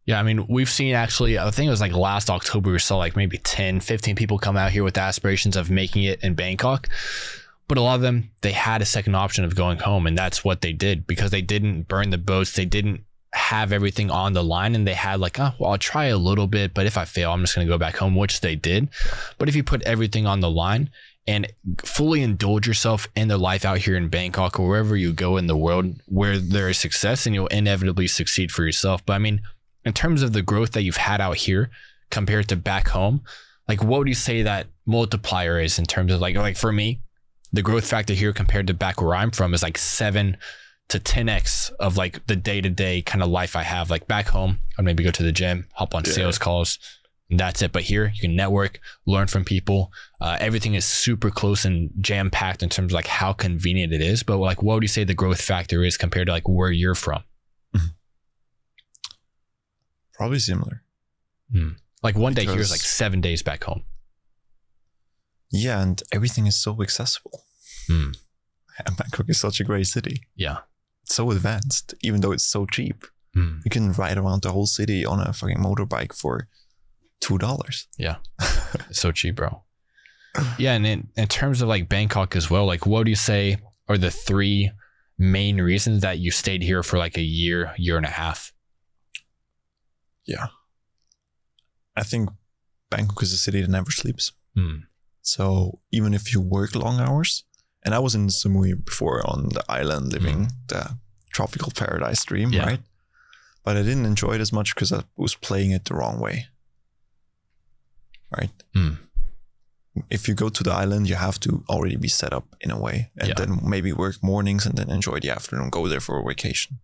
Speaker 2: Yeah, I mean, we've seen actually, I think it was like last October, we saw like maybe 10, 15 people come out here with aspirations of making it in Bangkok. But a lot of them, they had a second option of going home. And that's what they did because they didn't burn the boats. They didn't have everything on the line. And they had like, oh, well, I'll try a little bit. But if I fail, I'm just going to go back home, which they did. But if you put everything on the line and fully indulge yourself in the life out here in Bangkok or wherever you go in the world where there is success, and you'll inevitably succeed for yourself. But I mean, in terms of the growth that you've had out here compared to back home, like what would you say that multiplier is in terms of like for me, the growth factor here compared to back where I'm from is like 7 to 10x of like the day-to-day kind of life I have. Like back home, I'd maybe go to the gym, hop on sales calls, and that's it. But here you can network, learn from people. Everything is super close and jam-packed in terms of like how convenient it is. But like, what would you say the growth factor is compared to like where you're from?
Speaker 1: Probably similar.
Speaker 2: Like one day here is like 7 days back home.
Speaker 1: Yeah, and everything is so accessible. And Bangkok is such a great city.
Speaker 2: Yeah.
Speaker 1: It's so advanced, even though it's so cheap. You can ride around the whole city on a fucking motorbike for $2.
Speaker 2: Yeah. It's so cheap, bro. Yeah, and in terms of like Bangkok as well, like what do you say are the 3 main reasons that you stayed here for like a year and a half?
Speaker 1: Yeah. I think Bangkok is a city that never sleeps. So even if you work long hours, and I was in Samui before on the island living the tropical paradise dream, right? But I didn't enjoy it as much because I was playing it the wrong way. Right? If you go to the island, you have to already be set up in a way and then maybe work mornings and then enjoy the afternoon, go there for a vacation.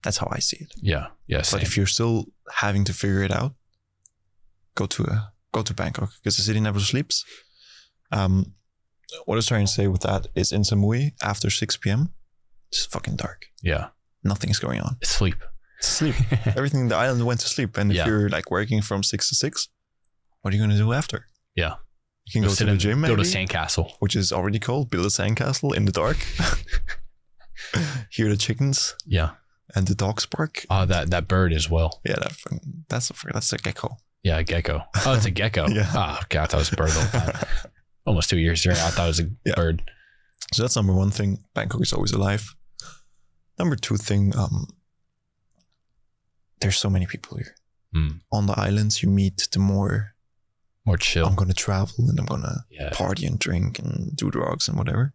Speaker 1: That's how I see it. Yeah. Yeah. Same. But if you're still having to figure it out, go to Bangkok because the city never sleeps. What I was trying to say with that is in Samui, after 6 p.m., it's fucking dark. Yeah. Nothing's going on. It's sleep. Everything in the island went to sleep. And if you're like working from 6 to 6, what are you going to do after? Yeah. You can go to the gym, maybe. Build a sandcastle. Which is already cold. Build a sandcastle in the dark. Hear the chickens. Yeah. And the dogs bark. Oh, that bird as well. Yeah, that's a gecko. Yeah, a gecko. Oh, it's a gecko. Yeah. Oh, God, I thought it was a bird all the time. Almost 2 years there. I thought it was a bird. So that's number 1 thing. Bangkok is always alive. Number 2 thing, there's so many people here. On the islands, you meet the more chill. I'm going to travel and I'm going to party and drink and do drugs and whatever.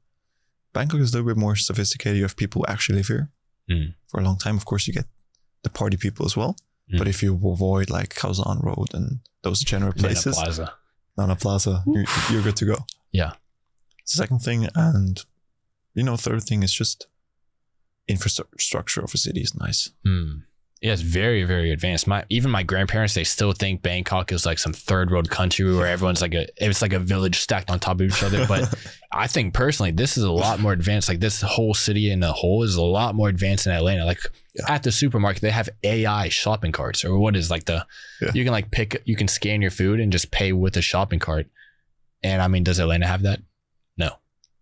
Speaker 1: Bangkok is a little bit more sophisticated. You have people who actually live here for a long time. Of course, you get the party people as well. But if you avoid like Khao Road and those general places, Nana Plaza, you're good to go. Yeah. Second thing, and third thing is just infrastructure of a city is nice. Yeah, it's very, very advanced. Even my grandparents, they still think Bangkok is like some third world country where everyone's it's like a village stacked on top of each other. But I think personally, this is a lot more advanced. Like this whole city in a whole is a lot more advanced than Atlanta. Like at the supermarket, they have AI shopping carts, or what is like you can like you can scan your food and just pay with a shopping cart. And I mean, does Atlanta have that? No.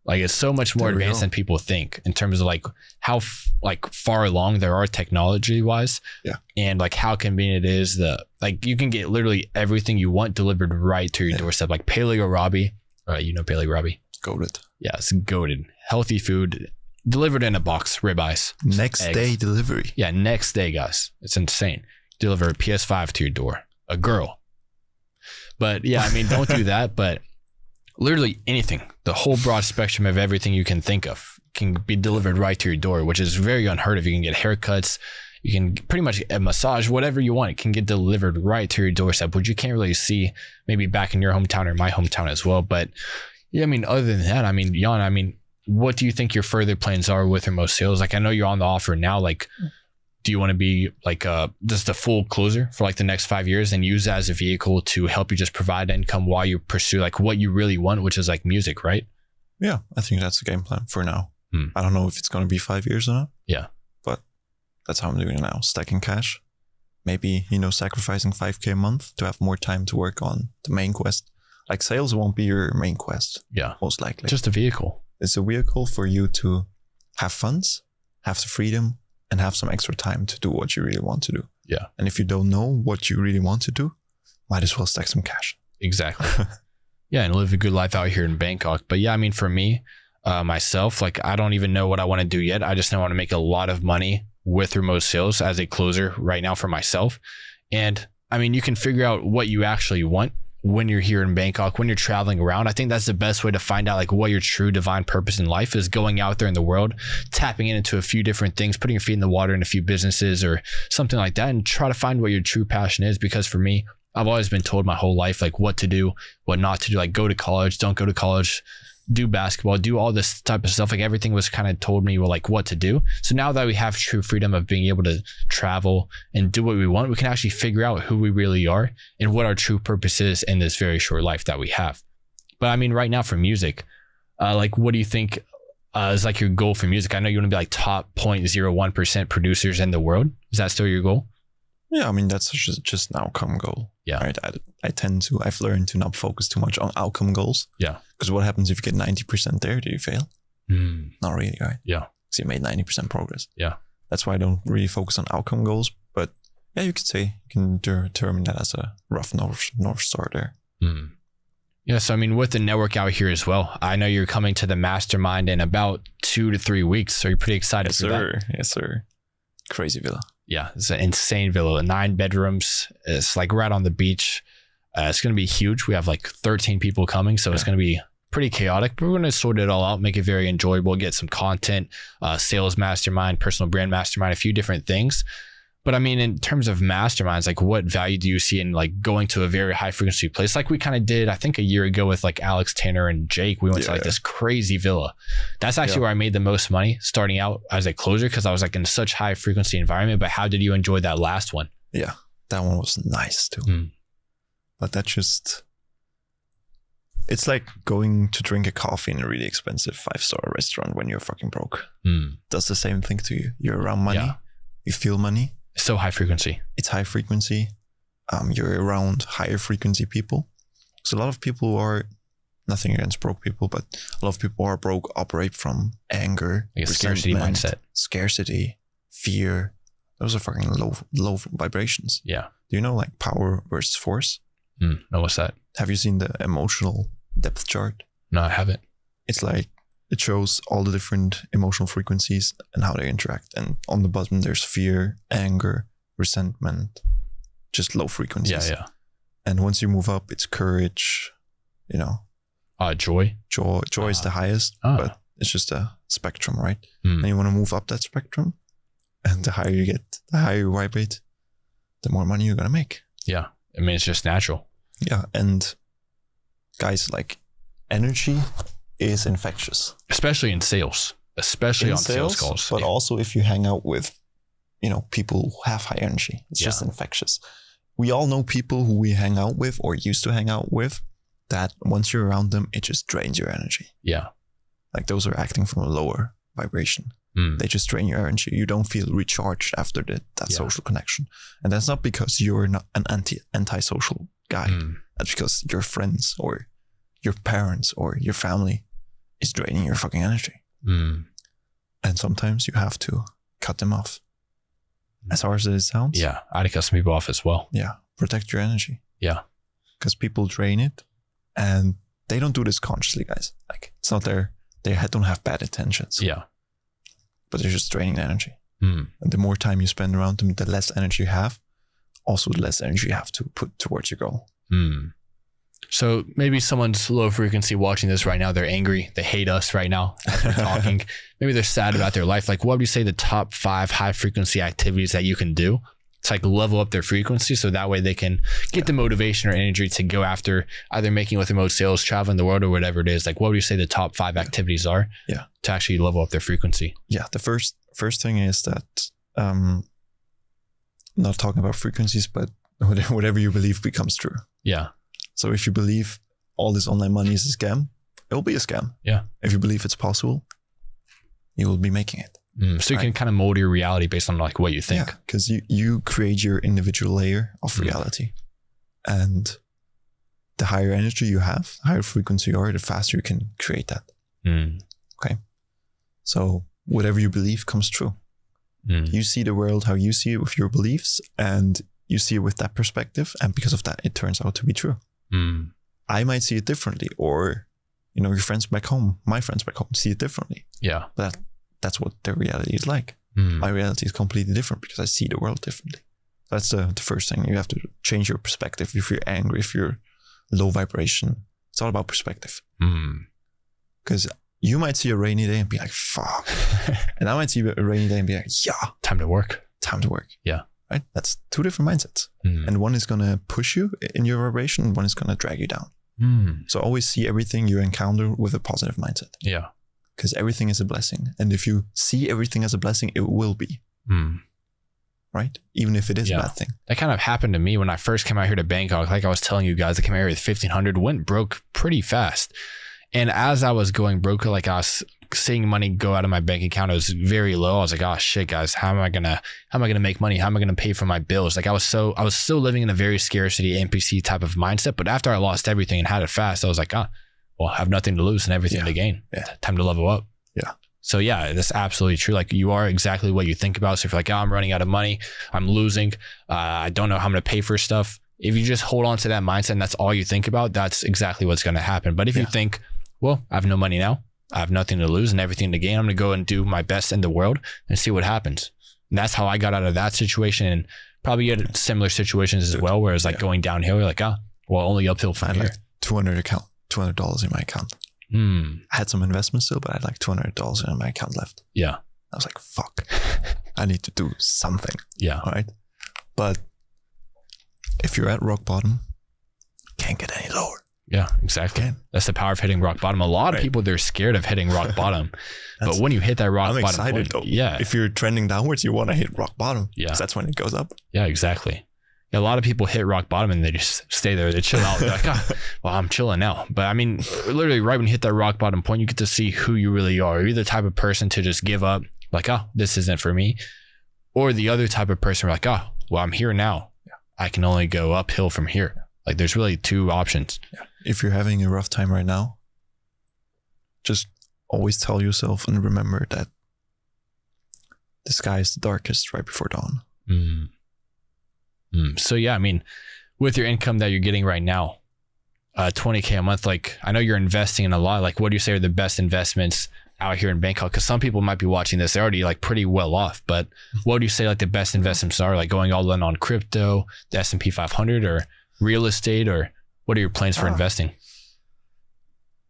Speaker 1: Like it's so much more advanced than people think in terms of like how far along there are technology wise. Yeah. And like how convenient it is like you can get literally everything you want delivered right to your doorstep. Like Paleo Robbie, Paleo Robbie. Goated. Yeah, it's goated. Healthy food delivered in a box, ribeyes. Next day delivery. Yeah, next day, guys. It's insane. Deliver a PS5 to your door. A girl. But yeah, I mean, don't do that, but literally anything, the whole broad spectrum of everything you can think of can be delivered right to your door, which is very unheard of. You can get haircuts, you can pretty much get a massage, whatever you want. It can get delivered right to your doorstep, which you can't really see maybe back in your hometown or my hometown as well. But yeah, I mean, other than that, I mean, Jan, what do you think your further plans are with Remote Sales? Like, I know you're on the offer now. Like, do you want to be like just a full closer for like the next 5 years and use that as a vehicle to help you just provide income while you pursue like what you really want, which is like music, right? Yeah, I think that's the game plan for now. I don't know if it's going to be 5 years or not. Yeah. But that's how I'm doing it now, stacking cash. maybe, sacrificing 5K a month to have more time to work on the main quest. Like sales won't be your main quest.
Speaker 2: Yeah.
Speaker 1: Most likely.
Speaker 2: Just a vehicle.
Speaker 1: It's a vehicle for you to have funds, have the freedom, and have some extra time to do what you really want to do.
Speaker 2: Yeah.
Speaker 1: And if you don't know what you really want to do, might as well stack some cash.
Speaker 2: Exactly. Yeah, and live a good life out here in Bangkok. But yeah, I mean, for me, myself, like I don't even know what I want to do yet. I just know I want to make a lot of money with remote sales as a closer right now for myself. And I mean, you can figure out what you actually want when you're here in Bangkok, when you're traveling around. I think that's the best way to find out like what your true divine purpose in life is, going out there in the world, tapping into a few different things, putting your feet in the water in a few businesses or something like that, and try to find what your true passion is. Because for me, I've always been told my whole life, like what to do, what not to do, like go to college, don't go to college, do basketball, do all this type of stuff. Like everything was kind of told me, well, like what to do. So now that we have true freedom of being able to travel and do what we want, we can actually figure out who we really are and what our true purpose is in this very short life that we have. But I mean, right now for music, like what do you think is like your goal for music? I know you want to be like top 0.01% producers in the world. Is that still your goal?
Speaker 1: Yeah, I mean, that's just an outcome goal.
Speaker 2: Yeah.
Speaker 1: Right. I've learned to not focus too much on outcome goals.
Speaker 2: Yeah.
Speaker 1: Because what happens if you get 90% there? Do you fail? Not really, right?
Speaker 2: Yeah.
Speaker 1: So you made 90% progress.
Speaker 2: Yeah.
Speaker 1: That's why I don't really focus on outcome goals. But yeah, you could say, you can determine that as a rough North Star there.
Speaker 2: Yeah. So, I mean, with the network out here as well, I know you're coming to the Mastermind in about 2 to 3 weeks. So you're pretty excited for that.
Speaker 1: Yes, sir. Crazy villa.
Speaker 2: Yeah, it's an insane villa, 9 bedrooms. It's like right on the beach. It's going to be huge. We have like 13 people coming, so it's going to be pretty chaotic, but we're going to sort it all out, make it very enjoyable, get some content, sales mastermind, personal brand mastermind, a few different things. But I mean, in terms of masterminds, like what value do you see in like going to a very high frequency place? Like we kind of did, I think a year ago with like Alex, Tanner and Jake, we went to like this crazy villa. That's actually where I made the most money starting out as a closer, because I was like in such high frequency environment. But how did you enjoy that last one?
Speaker 1: Yeah, that one was nice too. But that it's like going to drink a coffee in a really expensive 5-star restaurant when you're fucking broke. Does the same thing to you. You're around money, you feel money.
Speaker 2: So high frequency.
Speaker 1: It's high frequency. You're around higher frequency people. So a lot of people who are, nothing against broke people, but a lot of people who are broke operate from anger,
Speaker 2: like a scarcity mindset,
Speaker 1: scarcity, fear. Those are fucking low vibrations.
Speaker 2: Yeah.
Speaker 1: Do you know like power versus force?
Speaker 2: No, what's that?
Speaker 1: Have you seen the emotional depth chart?
Speaker 2: No, I haven't.
Speaker 1: It's like, it shows all the different emotional frequencies and how they interact. And on the bottom, there's fear, anger, resentment, just low frequencies.
Speaker 2: Yeah.
Speaker 1: And once you move up, it's courage,
Speaker 2: Joy.
Speaker 1: Joy is the highest, but it's just a spectrum, right? And you want to move up that spectrum. And the higher you get, the higher you vibrate, the more money you're going to make.
Speaker 2: Yeah. I mean, it's just natural.
Speaker 1: Yeah. And guys, like energy is infectious,
Speaker 2: especially in sales, especially on sales calls,
Speaker 1: but also if you hang out with people who have high energy. It's just infectious. We all know people who we hang out with or used to hang out with that once you're around them, it just drains your energy.
Speaker 2: Yeah, like
Speaker 1: those are acting from a lower vibration. They just drain your energy. You don't feel recharged after that social connection. And that's not because you're not an anti-social guy. That's because your friends or your parents or your family is draining your fucking energy. And sometimes you have to cut them off. As hard as it sounds.
Speaker 2: Yeah, I had to cut some people off as well.
Speaker 1: Yeah, protect your energy.
Speaker 2: Yeah.
Speaker 1: Because people drain it and they don't do this consciously, guys. Like it's not they don't have bad intentions.
Speaker 2: Yeah.
Speaker 1: But they're just draining the energy. And the more time you spend around them, the less energy you have. Also, the less energy you have to put towards your goal.
Speaker 2: So maybe someone's low frequency watching this right now. They're angry. They hate us right now as we're talking. Maybe they're sad about their life. Like, what would you say the top 5 high frequency activities that you can do to like level up their frequency so that way they can get the motivation or energy to go after either making with remote sales, traveling the world, or whatever it is? Like, what would you say the top 5 activities are to actually level up their frequency? Yeah,
Speaker 1: the first thing is that not talking about frequencies, but whatever you believe becomes true.
Speaker 2: Yeah.
Speaker 1: So if you believe all this online money is a scam, it will be a scam.
Speaker 2: Yeah.
Speaker 1: If you believe it's possible, you will be making it.
Speaker 2: So you can kind of mold your reality based on like what you think.
Speaker 1: Yeah, because you create your individual layer of reality. And the higher energy you have, the higher frequency you are, the faster you can create that. Okay. So whatever you believe comes true. You see the world how you see it with your beliefs, and you see it with that perspective. And because of that, it turns out to be true. I might see it differently, or, your friends back home, my friends back home see it differently.
Speaker 2: Yeah.
Speaker 1: But that's what their reality is like. My reality is completely different because I see the world differently. That's the first thing. You have to change your perspective. If you're angry, if you're low vibration, it's all about perspective. Because you might see a rainy day and be like, fuck. And I might see a rainy day and be like, yeah.
Speaker 2: Time to work.
Speaker 1: Yeah. Right? That's two different mindsets. And one is going to push you in your vibration, and one is going to drag you down. So always see everything you encounter with a positive mindset.
Speaker 2: Yeah.
Speaker 1: Because everything is a blessing. And if you see everything as a blessing, it will be. Right? Even if it is a bad thing.
Speaker 2: That kind of happened to me when I first came out here to Bangkok. Like I was telling you guys, I came out here with 1,500, went broke pretty fast. And as I was going broke, like I was seeing money go out of my bank account, it was very low. I was like, oh shit, guys, how am I gonna make money? How am I gonna pay for my bills? Like I was still living in a very scarcity NPC type of mindset. But after I lost everything and had it fast, I was like, well, I have nothing to lose and everything to gain. Yeah. Time to level up.
Speaker 1: Yeah.
Speaker 2: So yeah, that's absolutely true. Like you are exactly what you think about. So if you're like, I'm running out of money, I'm losing, I don't know how I'm gonna pay for stuff. If you just hold on to that mindset and that's all you think about, that's exactly what's gonna happen. But if you think, well, I have no money now, I have nothing to lose and everything to gain, I'm going to go and do my best in the world and see what happens. And that's how I got out of that situation. And probably you had similar situations as well, where it's like going downhill. You're like, only uphill from here.
Speaker 1: Like $200 in my account. I had some investments still, but I had like $200 in my account left.
Speaker 2: Yeah.
Speaker 1: I was like, fuck, I need to do something.
Speaker 2: Yeah.
Speaker 1: All right. But if you're at rock bottom, can't get any lower.
Speaker 2: Yeah, exactly. That's the power of hitting rock bottom. A lot of people, they're scared of hitting rock bottom. But when you hit that rock bottom
Speaker 1: excited
Speaker 2: point,
Speaker 1: though. If you're trending downwards, you want to hit rock bottom. Yeah. Because that's when it goes up.
Speaker 2: Yeah, exactly. A lot of people hit rock bottom and they just stay there. They chill out. They're like, well, I'm chilling now. But I mean, literally right when you hit that rock bottom point, you get to see who you really are. You're the type of person to just give up, like, this isn't for me. Or the other type of person, like, well, I'm here now. Yeah. I can only go uphill from here. Like there's really two options.
Speaker 1: Yeah. If you're having a rough time right now, just always tell yourself and remember that the sky is the darkest right before dawn.
Speaker 2: So yeah, I mean, with your income that you're getting right now, $20K a month, like I know you're investing in a lot. Like what do you say are the best investments out here in Bangkok? Because some people might be watching this, they're already like pretty well off, but what do you say like the best investments are? Like going all in on crypto, the S&P 500, or real estate, or what are your plans for investing?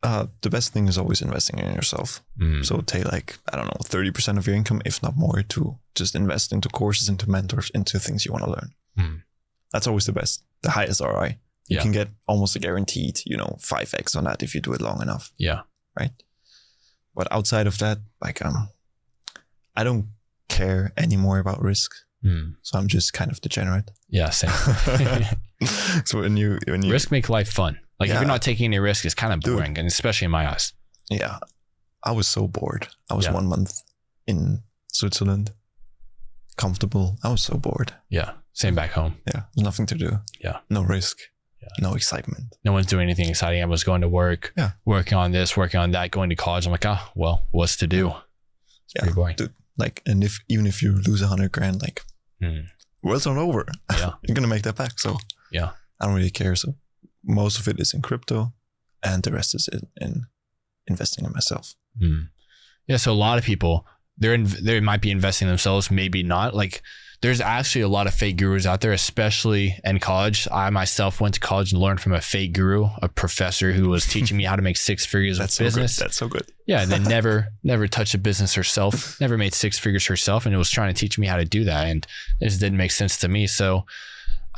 Speaker 1: The best thing is always investing in yourself. So take like, 30% of your income, if not more, to just invest into courses, into mentors, into things you want to learn. That's always the best, the highest ROI. You can get almost a guaranteed, 5x on that if you do it long enough. Yeah. Right. But outside of that, like, I don't care anymore about risk. So I'm just kind of degenerate.
Speaker 2: Yeah, same.
Speaker 1: So when you
Speaker 2: risk make life fun. Like if you're not taking any risk, it's kind of boring, and especially in my eyes.
Speaker 1: Yeah, I was so bored. I was 1 month in Switzerland, comfortable. I was so bored.
Speaker 2: Yeah, same back home.
Speaker 1: Yeah, there's nothing to do. Yeah, no risk. Yeah. No excitement.
Speaker 2: No one's doing anything exciting. I was going to work, working on this, working on that, going to college. I'm like, well, what's to do? It's pretty boring.
Speaker 1: Dude, like, and even if you lose $100,000, like, world's not over. Yeah, you're gonna make that back. So yeah, I don't really care. So most of it is in crypto, and the rest is in investing in myself.
Speaker 2: Yeah. So a lot of people, they might be investing themselves, maybe not. Like there's actually a lot of fake gurus out there, especially in college. I myself went to college and learned from a fake guru, a professor who was teaching me how to make 6 figures with business.
Speaker 1: That's so good.
Speaker 2: Yeah. And then never touched a business herself, never made 6 figures herself. And it was trying to teach me how to do that. And it just didn't make sense to me. So,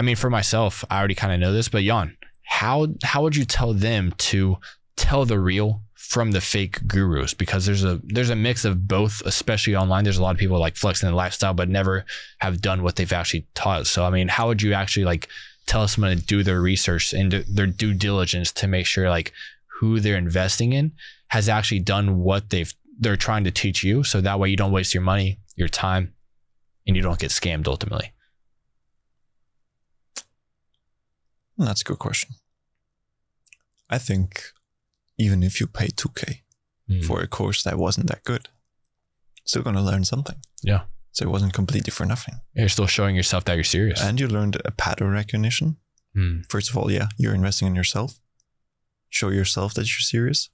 Speaker 2: I mean, for myself, I already kind of know this, but Jan, how would you tell them to tell the real from the fake gurus? Because there's a mix of both, especially online. There's a lot of people like flexing their lifestyle, but never have done what they've actually taught. So, I mean, how would you actually like tell someone to do their research and their due diligence to make sure like who they're investing in has actually done what they've they're trying to teach you. So that way you don't waste your money, your time, and you don't get scammed ultimately.
Speaker 1: That's a good question. I think even if you pay 2K for a course that wasn't that good, still going to learn something.
Speaker 2: Yeah.
Speaker 1: So it wasn't completely for nothing.
Speaker 2: You're still showing yourself that you're serious.
Speaker 1: And you learned a pattern recognition. First of all, yeah, you're investing in yourself. Show yourself that you're serious.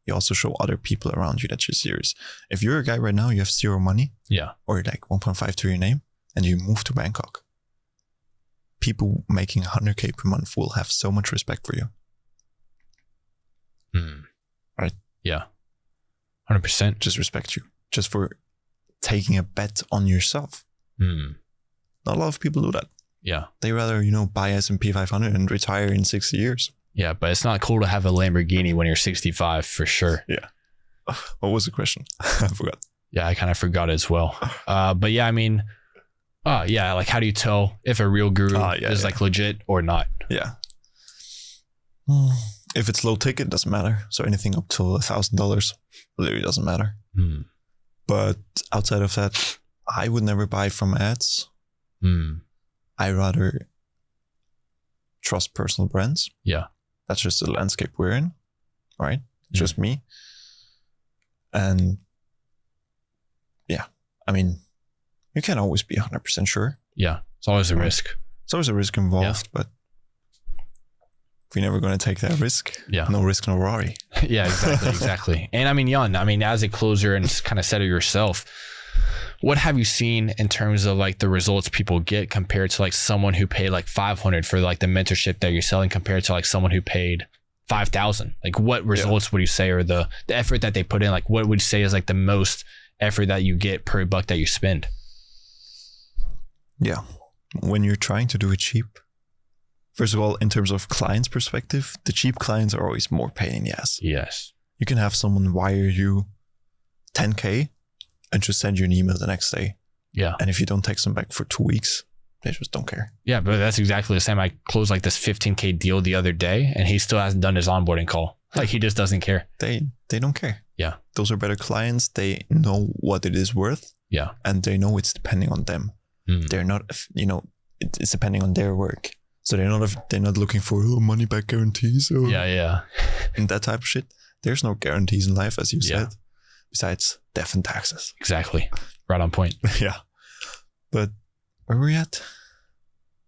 Speaker 1: You also show other people around you that you're serious. If you're a guy right now, you have zero money.
Speaker 2: Yeah.
Speaker 1: Or like 1.5 to your name, and you move to Bangkok. People making 100K per month will have so much respect for you. Right?
Speaker 2: Yeah. 100%.
Speaker 1: Just respect you. Just for taking a bet on yourself. Not a lot of people do that.
Speaker 2: Yeah.
Speaker 1: They rather, buy S&P 500 and retire in 60 years.
Speaker 2: Yeah, but it's not cool to have a Lamborghini when you're 65 for sure.
Speaker 1: Yeah. What was the question? I forgot.
Speaker 2: Yeah, I kind of forgot as well. But yeah, I mean, like how do you tell if a real guru is like legit or not?
Speaker 1: Yeah. If it's low ticket, doesn't matter. So anything up to $1,000 literally doesn't matter. But outside of that, I would never buy from ads. I rather trust personal brands.
Speaker 2: Yeah.
Speaker 1: That's just the landscape we're in, right? Just me. And yeah, I mean, you can't always be 100% sure.
Speaker 2: Yeah, it's always a risk.
Speaker 1: It's always a risk involved, but if you're never going to take that risk, no risk, no worry.
Speaker 2: Yeah, exactly. And I mean, Jan, as a closer and kind of said it yourself, what have you seen in terms of like the results people get compared to like someone who paid like 500 for like the mentorship that you're selling compared to like someone who paid 5,000? Like what results would you say, or the effort that they put in? Like what would you say is like the most effort that you get per buck that you spend?
Speaker 1: Yeah. When you're trying to do it cheap, first of all, in terms of clients' perspective, the cheap clients are always more pain in the ass.
Speaker 2: Yes.
Speaker 1: You can have someone wire you 10K and just send you an email the next day.
Speaker 2: Yeah.
Speaker 1: And if you don't text them back for 2 weeks, they just don't care.
Speaker 2: Yeah, but that's exactly the same. I closed like this 15K deal the other day and he still hasn't done his onboarding call. Like he just doesn't care.
Speaker 1: They don't care.
Speaker 2: Yeah.
Speaker 1: Those are better clients. They know what it is worth.
Speaker 2: Yeah.
Speaker 1: And they know it's depending on them. They're not, it's depending on their work. So they're not looking for money back guarantees. Or,
Speaker 2: Yeah.
Speaker 1: And that type of shit. There's no guarantees in life, as you said, besides death and taxes.
Speaker 2: Exactly. Right on point.
Speaker 1: Yeah. But where were we at?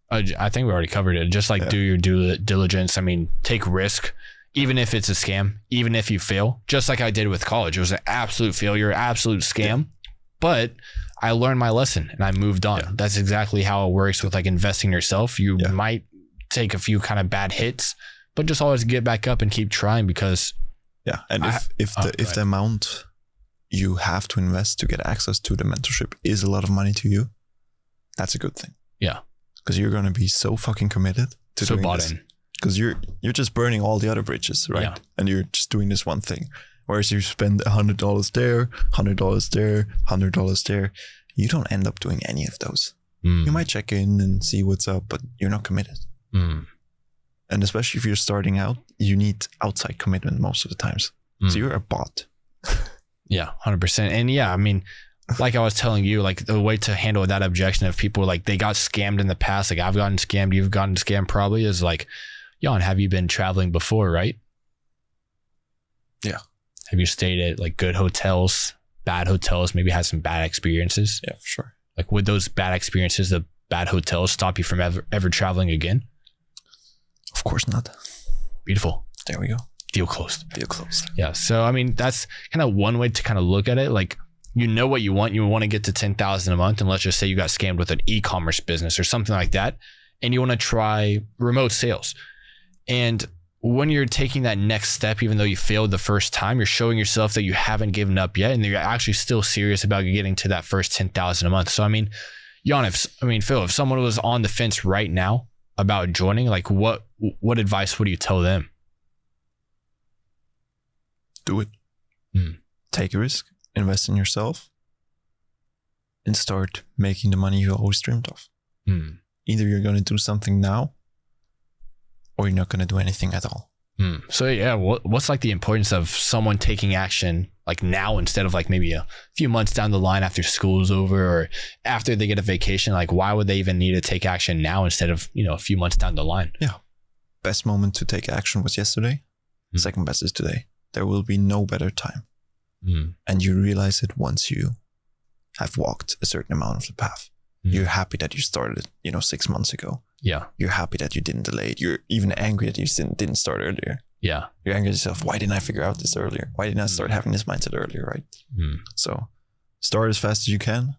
Speaker 2: I think we already covered it. Just like do your due diligence. I mean, take risk, even if it's a scam, even if you fail, just like I did with college. It was an absolute failure, absolute scam. But I learned my lesson and I moved on. Yeah. That's exactly how it works with like investing in yourself. You might take a few kind of bad hits, but just always get back up and keep trying because.
Speaker 1: Yeah. And if the amount you have to invest to get access to the mentorship is a lot of money to you, that's a good thing.
Speaker 2: Yeah.
Speaker 1: Because you're going to be so fucking committed to doing this. Because you're just burning all the other bridges, right? Yeah. And you're just doing this one thing. Whereas you spend $100 there, $100 there, $100 there, you don't end up doing any of those. You might check in and see what's up, but you're not committed. And especially if you're starting out, you need outside commitment most of the times. So you're a bot.
Speaker 2: Yeah, 100%. And yeah, I mean, like I was telling you, like the way to handle that objection of people like they got scammed in the past, like I've gotten scammed, you've gotten scammed probably, is like, Jan, have you been traveling before, right?
Speaker 1: Yeah.
Speaker 2: Have you stayed at like good hotels, bad hotels, maybe had some bad experiences?
Speaker 1: Yeah, for sure.
Speaker 2: Like would those bad experiences, the bad hotels stop you from ever traveling again?
Speaker 1: Of course not.
Speaker 2: Beautiful.
Speaker 1: There we go.
Speaker 2: Deal closed.
Speaker 1: Yeah.
Speaker 2: So, I mean, that's kind of one way to kind of look at it. Like, you know what you want. You want to get to 10,000 a month. And let's just say you got scammed with an e-commerce business or something like that. And you want to try remote sales. And when you're taking that next step, even though you failed the first time, you're showing yourself that you haven't given up yet. And you're actually still serious about getting to that first 10,000 a month. So, I mean, Jan, Phil, if someone was on the fence right now about joining, like what advice would you tell them?
Speaker 1: Do it. Take a risk, invest in yourself, and start making the money you always dreamed of. Either you're going to do something now or you're not going to do anything at all.
Speaker 2: So yeah, what's like the importance of someone taking action like now instead of like maybe a few months down the line after school's over or after they get a vacation? Like, why would they even need to take action now instead of, a few months down the line?
Speaker 1: Yeah. Best moment to take action was yesterday. Second best is today. There will be no better time. And you realize it once you have walked a certain amount of the path. You're happy that you started it, 6 months ago.
Speaker 2: Yeah.
Speaker 1: You're happy that you didn't delay it. You're even angry that you didn't start earlier.
Speaker 2: Yeah.
Speaker 1: You're angry at yourself. Why didn't I figure out this earlier? Why didn't I start having this mindset earlier, right? So start as fast as you can.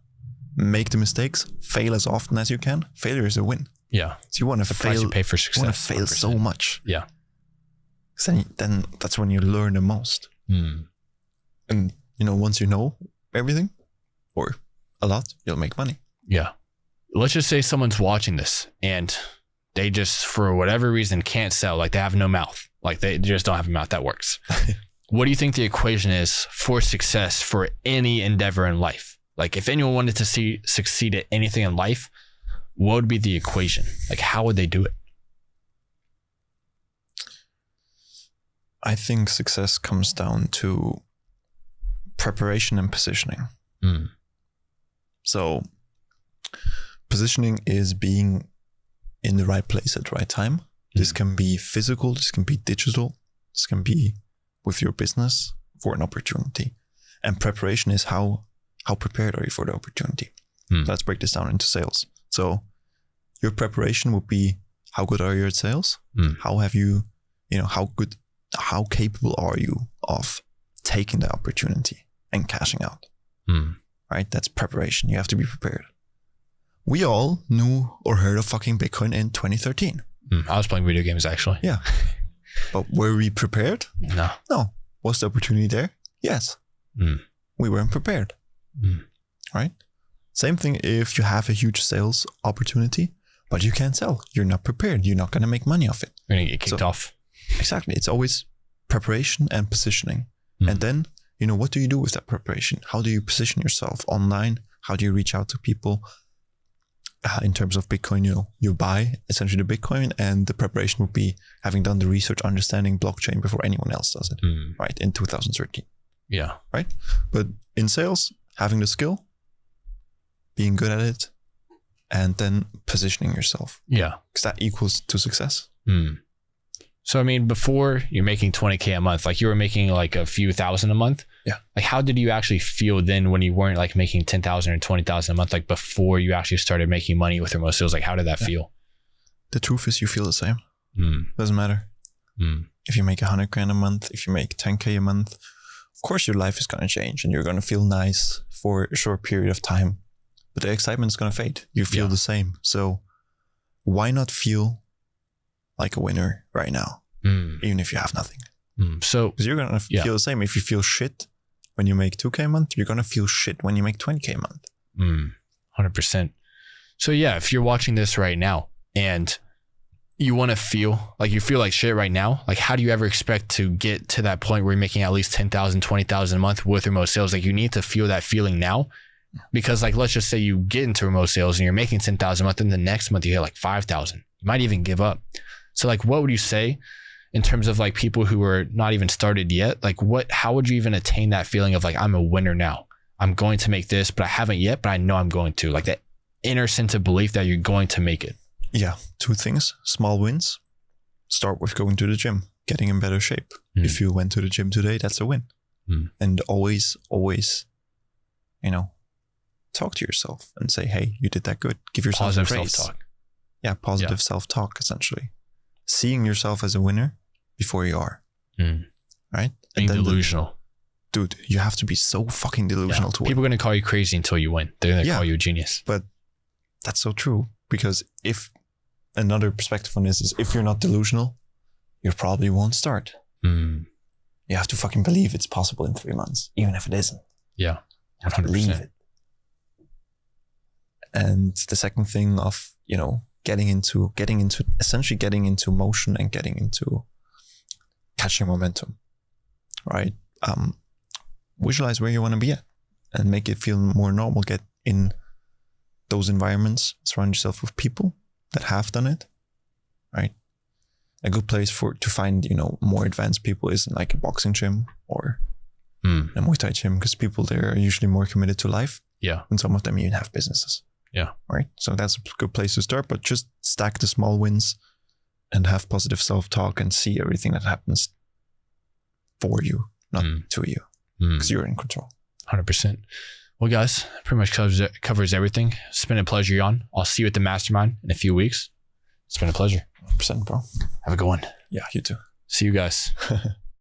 Speaker 1: Make the mistakes. Fail as often as you can. Failure is a win.
Speaker 2: Yeah.
Speaker 1: So you want to fail.
Speaker 2: You pay for success.
Speaker 1: You want to fail 100%. So much.
Speaker 2: Yeah.
Speaker 1: Then that's when you learn the most. And, once you know everything or a lot, you'll make money.
Speaker 2: Yeah. Let's just say someone's watching this and they just, for whatever reason, can't sell. Like they have no mouth. Like they just don't have a mouth that works. What do you think the equation is for success for any endeavor in life? Like if anyone wanted to succeed at anything in life, what would be the equation? Like how would they do it?
Speaker 1: I think success comes down to preparation and positioning. So positioning is being in the right place at the right time. This can be physical, this can be digital, this can be with your business for an opportunity. And preparation is how prepared are you for the opportunity? Let's break this down into sales. So your preparation would be, how good are you at sales? How have you, how capable are you of taking the opportunity and cashing out? Right? That's preparation. You have to be prepared. We all knew or heard of fucking Bitcoin in 2013.
Speaker 2: I was playing video games actually.
Speaker 1: Yeah. But were we prepared?
Speaker 2: No.
Speaker 1: Was the opportunity there? Yes. We weren't prepared. Right? Same thing if you have a huge sales opportunity, but you can't sell. You're not prepared. You're not going to make money off it.
Speaker 2: You're going to get kicked off.
Speaker 1: Exactly. It's always preparation and positioning. And then, what do you do with that preparation? How do you position yourself online? How do you reach out to people? In terms of Bitcoin, you buy essentially the Bitcoin, and the preparation would be having done the research, understanding blockchain before anyone else does it, right? In 2013.
Speaker 2: Yeah.
Speaker 1: Right? But in sales, having the skill, being good at it, and then positioning yourself.
Speaker 2: Yeah.
Speaker 1: Because that equals to success.
Speaker 2: So, I mean, before you're making 20K a month, like you were making like a few thousand a month.
Speaker 1: Yeah.
Speaker 2: Like, how did you actually feel then when you weren't like making 10,000 or 20,000 a month? Like before you actually started making money with remote sales, like how did that feel?
Speaker 1: The truth is you feel the same. Doesn't matter. If you make 100 grand a month, if you make 10K a month, of course your life is going to change and you're going to feel nice for a short period of time, but the excitement is going to fade. You feel the same. So why not feel like a winner right now, even if you have nothing? So, because you're going to feel the same. If you feel shit when you make 2K a month, you're going to feel shit when you make 20K a month.
Speaker 2: 100%. So yeah, if you're watching this right now and you want to feel like shit right now, like how do you ever expect to get to that point where you're making at least 10,000, 20,000 a month with remote sales? Like you need to feel that feeling now, because like, let's just say you get into remote sales and you're making 10,000 a month, and the next month you hit like 5,000, you might even give up. So like, what would you say in terms of like people who are not even started yet? Like how would you even attain that feeling of like, I'm a winner now, I'm going to make this, but I haven't yet, but I know I'm going to, like that inner sense of belief that you're going to make it?
Speaker 1: Yeah. 2 things, small wins. Start with going to the gym, getting in better shape. If you went to the gym today, that's a win. And always, talk to yourself and say, hey, you did that good. Give yourself
Speaker 2: positive
Speaker 1: praise.
Speaker 2: Self-talk.
Speaker 1: Yeah. Positive self-talk, essentially. Seeing yourself as a winner before you are. Right?
Speaker 2: Being delusional.
Speaker 1: Dude, you have to be so fucking delusional to win.
Speaker 2: People are going to call you crazy until you win. They're going to call you a genius.
Speaker 1: But that's so true, because if another perspective on this is, if you're not delusional, you probably won't start. You have to fucking believe it's possible in 3 months, even if it isn't.
Speaker 2: Yeah. 100%.
Speaker 1: You have to believe it. And the second thing of, getting into motion and getting into catching momentum, right? Visualize where you want to be at and make it feel more normal. Get in those environments, surround yourself with people that have done it, right? A good place to find, more advanced people is like a boxing gym or a Muay Thai gym because people there are usually more committed to life.
Speaker 2: Yeah.
Speaker 1: And some of them even have businesses.
Speaker 2: Yeah.
Speaker 1: Right. So that's a good place to start, but just stack the small wins and have positive self-talk and see everything that happens for you, not to you, because you're in control.
Speaker 2: 100%. Well, guys, pretty much covers everything. It's been a pleasure, Jan. I'll see you at the Mastermind in a few weeks. It's been a pleasure.
Speaker 1: 100%, bro.
Speaker 2: Have a good one.
Speaker 1: Yeah, you too.
Speaker 2: See you guys.